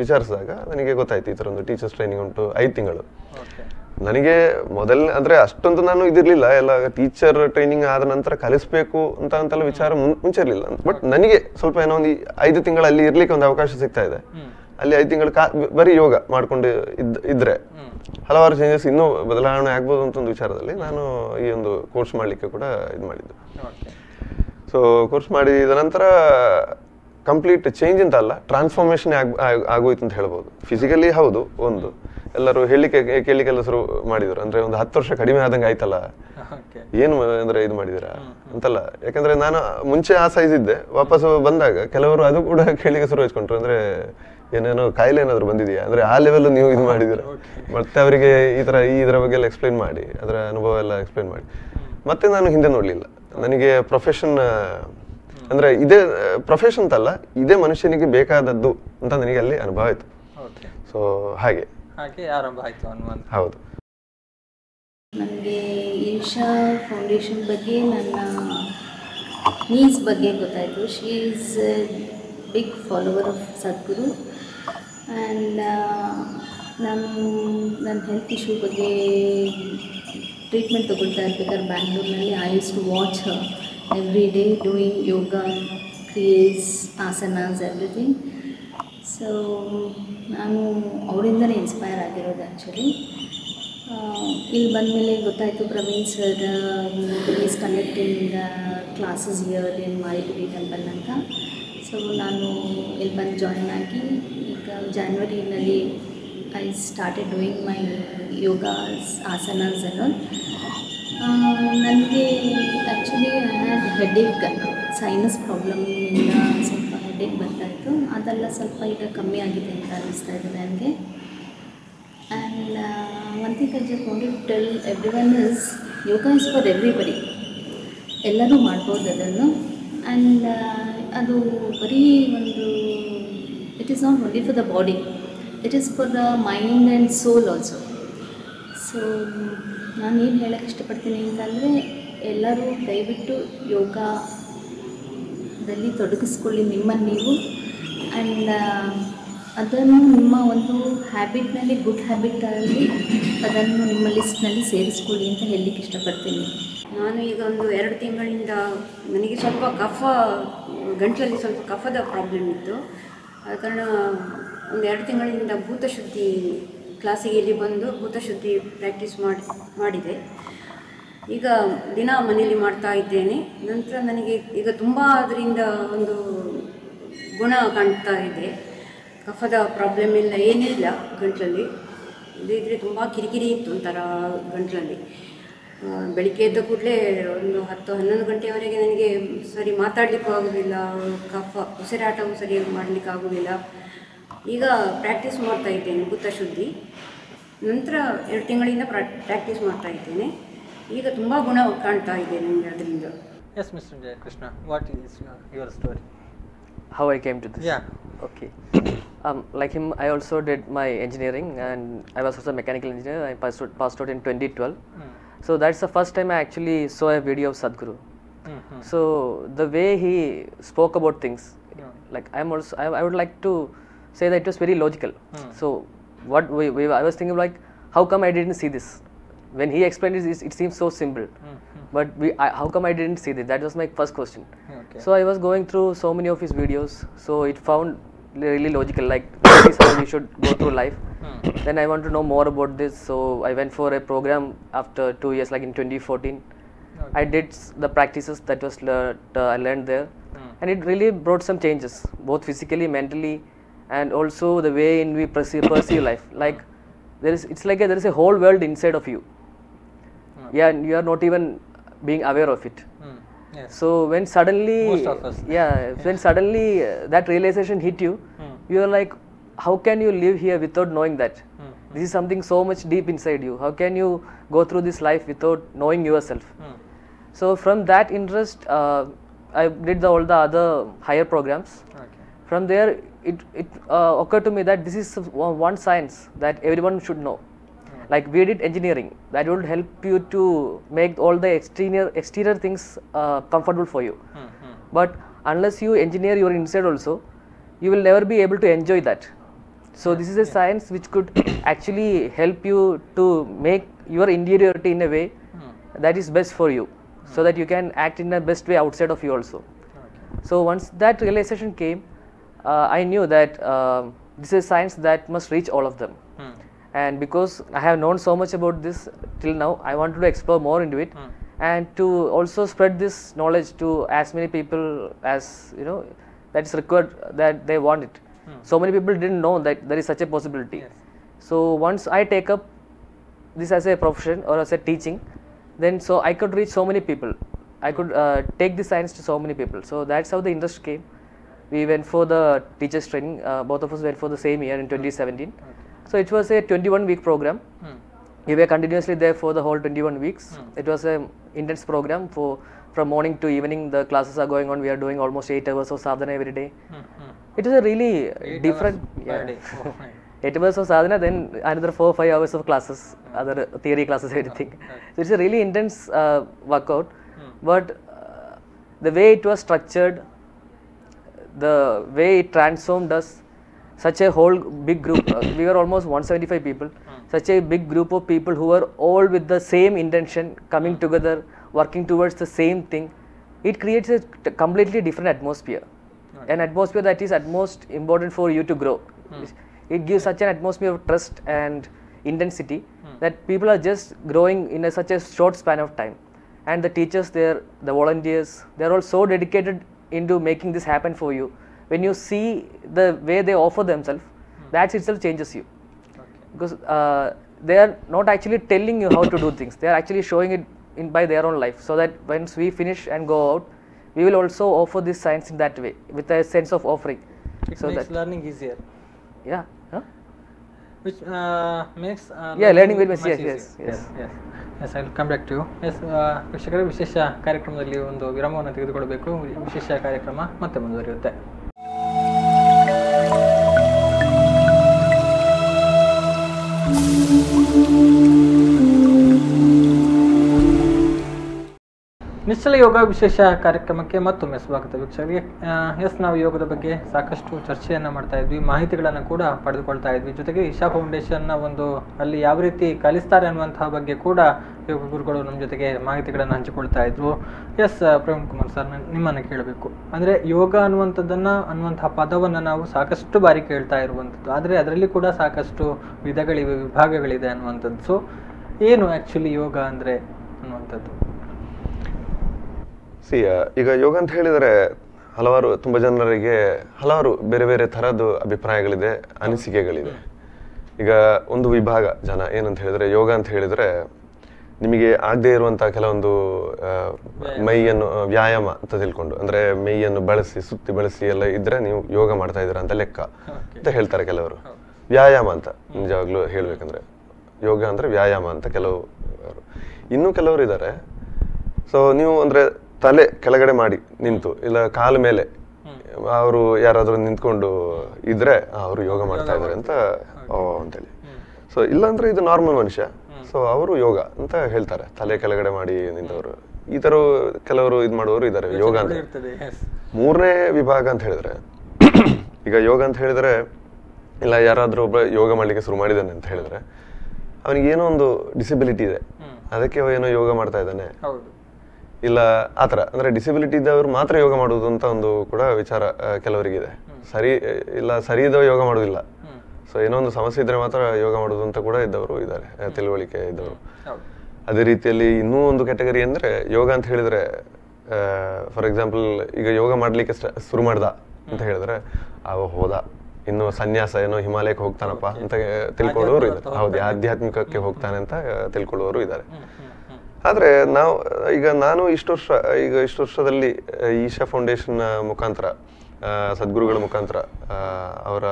ವಿಚಾರಿಸಿದಾಗ ನನಗೆ ಗೊತ್ತಾಯ್ತು ಈ ಥರ ಒಂದು ಟೀಚರ್ಸ್ ಟ್ರೈನಿಂಗ್ ಉಂಟು 5 ತಿಂಗಳು. ನನಗೆ ಮೊದಲನೇ ಅಂದರೆ ಅಷ್ಟೊಂದು ನಾನು ಇದಿರಲಿಲ್ಲ, ಎಲ್ಲ ಟೀಚರ್ ಟ್ರೈನಿಂಗ್ ಆದ ನಂತರ ಕಲಿಸ್ಬೇಕು ಅಂತೆಲ್ಲ ವಿಚಾರ ಮುಂಚೆ ಇರಲಿಲ್ಲ. ಬಟ್ ನನಗೆ ಸ್ವಲ್ಪ ಏನೋ ಒಂದು 5 ತಿಂಗಳು ಅಲ್ಲಿ ಇರ್ಲಿಕ್ಕೆ ಒಂದು ಅವಕಾಶ ಸಿಗ್ತಾ ಇದೆ. ಅಲ್ಲಿ 5 ತಿಂಗಳು ಬರೀ ಯೋಗ ಮಾಡ್ಕೊಂಡು ಇದ್ರೆ ಹಲವಾರು ಚೇಂಜಸ್ ಇನ್ನೂ ಬದಲಾವಣೆ ಆಗ್ಬೋದು ಅಂತ ಒಂದು ವಿಚಾರದಲ್ಲಿ ನಾನು ಈ ಒಂದು ಕೋರ್ಸ್ ಮಾಡಲಿಕ್ಕೆ ಕೂಡ ಇದು ಮಾಡಿದ್ದು. ಸೊ ಕೋರ್ಸ್ ಮಾಡಿದ ನಂತರ ಕಂಪ್ಲೀಟ್ ಚೇಂಜ್ ಅಂತ ಅಲ್ಲ, ಟ್ರಾನ್ಸ್ಫಾರ್ಮೇಶನ್ ಆಗೋಯ್ತು ಅಂತ ಹೇಳ್ಬೋದು. ಫಿಸಿಕಲಿ ಹೌದು, ಒಂದು ಎಲ್ಲರೂ ಕೇಳಲಿಕ್ಕೆಲ್ಲ ಶುರು ಮಾಡಿದ್ರು, ಅಂದ್ರೆ ಒಂದು 10 ವರ್ಷ ಕಡಿಮೆ ಆದಂಗೆ ಆಯ್ತಲ್ಲ, ಏನು ಅಂದ್ರೆ ಇದು ಮಾಡಿದಿರಾ ಅಂತಲ್ಲ. ಯಾಕಂದ್ರೆ ನಾನು ಮುಂಚೆ ಆ ಸೈಜ್ ಇದ್ದೆ, ವಾಪಸ್ ಬಂದಾಗ ಕೆಲವರು ಅದು ಕೂಡ ಕೇಳಿಗೆ ಶುರು ಹಚ್ಕೊಂಡ್ರು, ಅಂದ್ರೆ ಏನೇನೋ ಕಾಯಿಲೆ ಏನಾದ್ರು ಬಂದಿದೆಯಾ, ಅಂದ್ರೆ ಆ ಲೆವೆಲ್ ನೀವು ಇದು ಮಾಡಿದಿರ. ಮತ್ತೆ ಅವರಿಗೆ ಇದರ ಬಗ್ಗೆ ಎಲ್ಲ ಎಕ್ಸ್ಪ್ಲೈನ್ ಮಾಡಿ, ಅದರ ಅನುಭವ ಎಲ್ಲ ಎಕ್ಸ್ಪ್ಲೈನ್ ಮಾಡಿ ಮತ್ತೆ ನಾನು ಹಿಂದೆ ನೋಡ್ಲಿಲ್ಲ. ನನಗೆ ಪ್ರೊಫೆಷನ್ ಅಂದ್ರೆ ಇದೇ ಪ್ರೊಫೆಷನ್ ಅಂತಲ್ಲ, ಇದೇ ಮನುಷ್ಯನಿಗೆ ಬೇಕಾದದ್ದು ಅಂತ ನನಗೆ ಅಲ್ಲಿ ಅನುಭವ ಆಯ್ತು. ಸೊ ಹಾಗೆ ಆರಂಭ ಆಯ್ತು ಅನ್ನುವಂಥ. ಹೌದು. ನನಗೆ ಈಶಾ ಫೌಂಡೇಶನ್ ಬಗ್ಗೆ ನನ್ನ ನೀಸ್ ಬಗ್ಗೆ ಗೊತ್ತಾಯಿತು. She is big follower of Sadhguru. And ನನ್ನ ಹೆಲ್ತ್ ಇಶ್ಯೂ ಬಗ್ಗೆ ಟ್ರೀಟ್ಮೆಂಟ್ ತೊಗೊಳ್ತಾ ಇರ್ಬೇಕಾದ್ರೆ ಬ್ಯಾಂಗ್ಳೂರಿನಲ್ಲಿ I use to watch her every day doing yoga, kriyas, asanas, everything. So ನಾನು ಅವರಿಂದನೇ ಇನ್ಸ್ಪೈರ್ ಆಗಿರೋದು ಆ್ಯಕ್ಚುಲಿ. ಇಲ್ಲಿ ಬಂದಮೇಲೆ ಗೊತ್ತಾಯಿತು Praveen sir is conducting classes here in Marigudi temple ಅಂತ. ಸೊ ನಾನು ಇಲ್ಲಿ ಬಂದು ಜಾಯಿನ್ ಆಗಿ ಈಗ ಜಾನ್ವರಿನಲ್ಲಿ I started doing my yogas, asanas ಅನ್ನೋ. ನನಗೆ actually I had headache, sinus ಪ್ರಾಬ್ಲಮ್ಮಿಂದ ಸ್ವಲ್ಪ ಹೆಡೇಕ್ ಬರ್ತಾಯಿತ್ತು. ಅದೆಲ್ಲ ಸ್ವಲ್ಪ ಈಗ ಕಮ್ಮಿ ಆಗಿದೆ ಅಂತ ಅನ್ನಿಸ್ತಾ ಇದೆ ನನಗೆ. And one thing I just wanted to tell everyone is yoga is for everybody, ಎಲ್ಲರೂ ಮಾಡ್ಬೋದು ಅದನ್ನು. ಆ್ಯಂಡ್ ಅದು ಬರೀ ಒಂದು it is not only for the body, it is for the mind and soul also. So ನಾನು ಏನು ಹೇಳೋಕ್ಕೆ ಇಷ್ಟಪಡ್ತೀನಿ ಅಂತಂದರೆ ಎಲ್ಲರೂ ದಯವಿಟ್ಟು ಯೋಗದಲ್ಲಿ ತೊಡಗಿಸ್ಕೊಳ್ಳಿ ನಿಮ್ಮನ್ನು ನೀವು. ಆ್ಯಂಡ್ ಅದನ್ನು ನಿಮ್ಮ ಒಂದು ಹ್ಯಾಬಿಟ್ನಲ್ಲಿ, ಗುಡ್ ಹ್ಯಾಬಿಟಲ್ಲಿ ಅದನ್ನು ನಿಮ್ಮ ಲಿಸ್ಟ್ನಲ್ಲಿ ಸೇರಿಸ್ಕೊಳ್ಳಿ ಅಂತ ಹೇಳಲಿಕ್ಕೆ ಇಷ್ಟಪಡ್ತೀನಿ. ನಾನು ಈಗ ಒಂದು 2 ತಿಂಗಳಿಂದ ನನಗೆ ಸ್ವಲ್ಪ ಗಂಟಲಲ್ಲಿ ಸ್ವಲ್ಪ ಕಫದ ಪ್ರಾಬ್ಲಮ್ ಇತ್ತು. ಆದ ಕಾರಣ ಒಂದು 2 ತಿಂಗಳಿಂದ ಭೂತಶುದ್ಧಿ ಕ್ಲಾಸಿಗೆ ಇಲ್ಲಿ ಬಂದು ಭೂತಶುದ್ಧಿ ಪ್ರಾಕ್ಟೀಸ್ ಮಾಡಿದೆ. ಈಗ ದಿನ ಮನೆಯಲ್ಲಿ ಮಾಡ್ತಾ ಇದ್ದೇನೆ. ನಂತರ ನನಗೆ ಈಗ ತುಂಬ ಅದರಿಂದ ಒಂದು ಗುಣ ಕಾಣ್ತಾ ಇದೆ. ಕಫದ ಪ್ರಾಬ್ಲಮ್ ಇಲ್ಲ, ಏನಿಲ್ಲ ಗಂಟಲಲ್ಲಿ. ಇಲ್ಲದಿದ್ದರೆ ತುಂಬ ಕಿರಿಕಿರಿ ಇತ್ತು ಒಂಥರ ಗಂಟಲಲ್ಲಿ. ಬೆಳಿಗ್ಗೆ ಎದ್ದ ಕೂಡಲೇ ಒಂದು 10-11 ಗಂಟೆಯವರೆಗೆ ನನಗೆ ಸರಿ ಮಾತಾಡಲಿಕ್ಕೂ ಆಗೋದಿಲ್ಲ, ಕಫ ಉಸಿರಾಟವೂ ಸರಿಯಾಗಿ ಮಾಡಲಿಕ್ಕೆ ಆಗೋದಿಲ್ಲ. ಈಗ ಪ್ರಾಕ್ಟೀಸ್ ಮಾಡ್ತಾ ಇದ್ದೇನೆ ಭೂತಶುದ್ಧಿ. ನಂತರ 2 ತಿಂಗಳಿಂದ ಪ್ರಾಕ್ಟೀಸ್ ಮಾಡ್ತಾ ಇದ್ದೇನೆ. ಈಗ ತುಂಬ ಗುಣ ಕಾಣ್ತಾ ಇದೆ ನನಗೆ ಅದರಿಂದ. Yes, Mr. Jayakrishna, what is your story? How I came to this? Yeah. Okay. Like him, I also did my engineering, and I was also a mechanical engineer. I passed out in 2012. So that's the first time I actually saw a video of Sadhguru. So the way he spoke about things, like I would like to say that it was very logical. So what I was thinking, like, how come I didn't see this? When he explained it seems so simple. But how come I didn't see this? That was my first question. Okay. So I was going through so many of his videos, so it found really logical, like this is how we should go through life. Then I want to know more about this, so I went for a program after 2 years, like in 2014. Okay. I did the practices that was I learned there, and it really brought some changes, both physically, mentally, and also the way in we perceive life. Like it's like there is a whole world inside of you. Yeah, and you are not even being aware of it. Yes. So when suddenly, Most of us. when suddenly that realization hit you, you are like, how can you live here without knowing that? This is something so much deep inside you. How can you go through this life without knowing yourself? So from that interest, I did all the other higher programs. Okay. From there, it occurred to me that this is one science that everyone should know. Like we did engineering, that would help you to make all the exterior things comfortable for you. But unless you engineer your inside also, you will never be able to enjoy that. So this is a science which could actually help you to make your interiority in a way that is best for you, so that you can act in the best way outside of you also. So once that realization came, I knew that this is science that must reach all of them. And because I have known so much about this till now, I wanted to explore more into it, and to also spread this knowledge to as many people as that is required, that they want it. So many people didn't know that there is such a possibility. Yes. So once I take up this as a profession or as a teaching, then so I could reach so many people. I could take this science to so many people. So that's how the interest came. We went for the teachers training. Both of us went for the same year in 2017. So it was a 21-week program. We were continuously there for the whole 21 weeks. It was an intense program. From morning to evening, the classes are going on. We are doing almost 8 hours of sadhana every day. It is a really 8 different. hours per day. Oh, my. 8 hours of sadhana, then another 4-5 hours of classes, other theory classes, everything. So it's a really intense workout. But the way it was structured, the way it transformed us, such a whole big group, we were almost 175 people, such a big group of people who were all with the same intention, coming together, working towards the same thing. It creates a completely different atmosphere, an atmosphere that is at most important for you to grow. It gives such an atmosphere of trust and intensity that people are just growing in such a short span of time. And the teachers there, the volunteers, they are all so dedicated into making this happen for you. When you see the way they offer themselves, that itself changes you. Because they are not actually telling you how to do things, they are actually showing it by their own life, so that once we finish and go out, we will also offer this science in that way, with a sense of offering. It So makes that, learning easier. yeah, huh? Which makes learning will be much yes, easier. yes. Yes, I will come back to you. Yes, ವೀಕ್ಷಕರೇ, ವಿಶೇಷ ಕಾರ್ಯಕ್ರಮದಲ್ಲಿ ಒಂದು ವಿರಾಮವನ್ನು ತೆಗೆದುಕೊಳ್ಳಬೇಕು. ವಿಶೇಷ ಕಾರ್ಯಕ್ರಮ ಮತ್ತೆ ಮುಂದುವರಿಯುತ್ತೆ. ನಿಶ್ಚಲ ಯೋಗ ವಿಶೇಷ ಕಾರ್ಯಕ್ರಮಕ್ಕೆ ಮತ್ತೊಮ್ಮೆ ಸ್ವಾಗತ ವೀಕ್ಷಕರಿಗೆ. ನಾವು ಯೋಗದ ಬಗ್ಗೆ ಸಾಕಷ್ಟು ಚರ್ಚೆಯನ್ನು ಮಾಡ್ತಾ ಇದ್ವಿ, ಮಾಹಿತಿಗಳನ್ನು ಕೂಡ ಪಡೆದುಕೊಳ್ತಾ ಇದ್ವಿ. ಜೊತೆಗೆ ಇಶಾ ಫೌಂಡೇಶನ್ನ ಒಂದು ಅಲ್ಲಿ ಯಾವ ರೀತಿ ಕಲಿಸ್ತಾರೆ ಅನ್ನುವಂತಹ ಬಗ್ಗೆ ಕೂಡ ಯೋಗ ಗುರುಗಳು ನಮ್ಮ ಜೊತೆಗೆ ಮಾಹಿತಿಗಳನ್ನು ಹಂಚಿಕೊಳ್ತಾ ಇದ್ರು. ಪ್ರವೀಣ್ ಕುಮಾರ್ ಸರ್, ನಿಮ್ಮನ್ನು ಕೇಳಬೇಕು. ಅಂದರೆ ಯೋಗ ಅನ್ನುವಂತಹ ಪದವನ್ನು ನಾವು ಸಾಕಷ್ಟು ಬಾರಿ ಕೇಳ್ತಾ ಇರುವಂಥದ್ದು, ಆದರೆ ಅದರಲ್ಲಿ ಕೂಡ ಸಾಕಷ್ಟು ವಿಧಗಳಿವೆ, ವಿಭಾಗಗಳಿದೆ ಅನ್ನುವಂಥದ್ದು. ಸೊ ಏನು ಆ್ಯಕ್ಚುಲಿ ಯೋಗ ಅಂದರೆ ಅನ್ನುವಂಥದ್ದು? ಈಗ ಯೋಗ ಅಂತ ಹೇಳಿದರೆ ತುಂಬ ಜನರಿಗೆ ಹಲವಾರು ಬೇರೆ ಬೇರೆ ಥರದ್ದು ಅಭಿಪ್ರಾಯಗಳಿದೆ, ಅನಿಸಿಕೆಗಳಿದೆ. ಈಗ ಒಂದು ವಿಭಾಗ ಜನ ಏನಂತ ಹೇಳಿದ್ರೆ, ಯೋಗ ಅಂತ ಹೇಳಿದ್ರೆ ನಿಮಗೆ ಆಗದೆ ಇರುವಂತ ಕೆಲವೊಂದು ಮೈಯನ್ನು ವ್ಯಾಯಾಮ ಅಂತ ತಿಳ್ಕೊಂಡು, ಅಂದ್ರೆ ಮೈಯನ್ನು ಬಳಸಿ ಸುತ್ತಿ ಬಳಸಿ ಎಲ್ಲ ಇದ್ರೆ ನೀವು ಯೋಗ ಮಾಡ್ತಾ ಇದ್ದೀರಾ ಅಂತ ಲೆಕ್ಕ ಅಂತ ಹೇಳ್ತಾರೆ ಕೆಲವರು. ವ್ಯಾಯಾಮ ಅಂತ ನಿಜವಾಗ್ಲೂ ಹೇಳ್ಬೇಕಂದ್ರೆ ಯೋಗ ಅಂದ್ರೆ ವ್ಯಾಯಾಮ ಅಂತ ಕೆಲವು. ಇನ್ನೂ ಕೆಲವರು ಇದ್ದಾರೆ, ಸೊ ನೀವು ಅಂದ್ರೆ ತಲೆ ಕೆಳಗಡೆ ಮಾಡಿ ನಿಂತು ಇಲ್ಲ ಕಾಲ ಮೇಲೆ ಅವರು ಯಾರಾದ್ರೂ ನಿಂತ್ಕೊಂಡು ಇದ್ರೆ ಅವರು ಯೋಗ ಮಾಡ್ತಾ ಇದಾರೆ ಅಂತ ಅಂತೇಳಿ. ಸೊ ಇಲ್ಲಾಂದ್ರೆ ಇದು ನಾರ್ಮಲ್ ಮನುಷ್ಯ, ಸೊ ಅವರು ಯೋಗ ಅಂತ ಹೇಳ್ತಾರೆ, ತಲೆ ಕೆಳಗಡೆ ಮಾಡಿ ನಿಂತವರು. ಈ ತರ ಕೆಲವರು ಇದು ಮಾಡುವವರು ಇದ್ದಾರೆ ಯೋಗ ಅಂತ. ಮೂರನೇ ವಿಭಾಗ ಅಂತ ಹೇಳಿದ್ರೆ, ಈಗ ಯೋಗ ಅಂತ ಹೇಳಿದ್ರೆ ಇಲ್ಲ ಯಾರಾದ್ರೂ ಒಬ್ಬ ಯೋಗ ಮಾಡ್ಲಿಕ್ಕೆ ಶುರು ಮಾಡಿದಾನೆ ಅಂತ ಹೇಳಿದ್ರೆ ಅವನಿಗೆ ಏನೋ ಒಂದು ಡಿಸಬಿಲಿಟಿ ಇದೆ, ಅದಕ್ಕೆ ಏನೋ ಯೋಗ ಮಾಡ್ತಾ ಇದ್ದಾನೆ, ಇಲ್ಲ ಆತರ. ಅಂದ್ರೆ ಡಿಸಬಿಲಿಟಿ ಇದ್ದವರು ಮಾತ್ರ ಯೋಗ ಮಾಡುವುದು ಅಂತ ಒಂದು ಕೂಡ ವಿಚಾರ ಕೆಲವರಿಗಿದೆ. ಸರಿ ಇಲ್ಲ ಸರಿ ಇದ್ದವ ಯೋಗ ಮಾಡುದಿಲ್ಲ, ಸೊ ಏನೋ ಒಂದು ಸಮಸ್ಯೆ ಇದ್ರೆ ಮಾತ್ರ ಯೋಗ ಮಾಡುದು ಅಂತ ಕೂಡ ಇದ್ದವರು ಇದ್ದಾರೆ, ತಿಳುವಳಿಕೆ ಇದ್ದವರು. ಅದೇ ರೀತಿಯಲ್ಲಿ ಇನ್ನೂ ಒಂದು ಕ್ಯಾಟಗರಿ ಅಂದ್ರೆ, ಯೋಗ ಅಂತ ಹೇಳಿದ್ರೆ ಫಾರ್ ಎಕ್ಸಾಂಪಲ್ ಈಗ ಯೋಗ ಮಾಡ್ಲಿಕ್ಕೆ ಶುರು ಮಾಡ್ದ ಅಂತ ಹೇಳಿದ್ರೆ ಅವ ಹೋದ, ಇನ್ನು ಸನ್ಯಾಸ ಏನೋ ಹಿಮಾಲಯಕ್ಕೆ ಹೋಗ್ತಾನಪ್ಪ ಅಂತ ತಿಳ್ಕೊಳ್ಳೋರು ಇದ್ದಾರೆ. ಹೌದು, ಆಧ್ಯಾತ್ಮಿಕಕ್ಕೆ ಹೋಗ್ತಾನೆ ಅಂತ ತಿಳ್ಕೊಳ್ಳೋರು ಇದ್ದಾರೆ. ಆದ್ರೆ ನಾನು ಇಷ್ಟು ವರ್ಷದಲ್ಲಿ ಈಶಾ ಫೌಂಡೇಶನ್ ಮುಖಾಂತರ, ಸದ್ಗುರುಗಳ ಮುಖಾಂತರ ಅವರ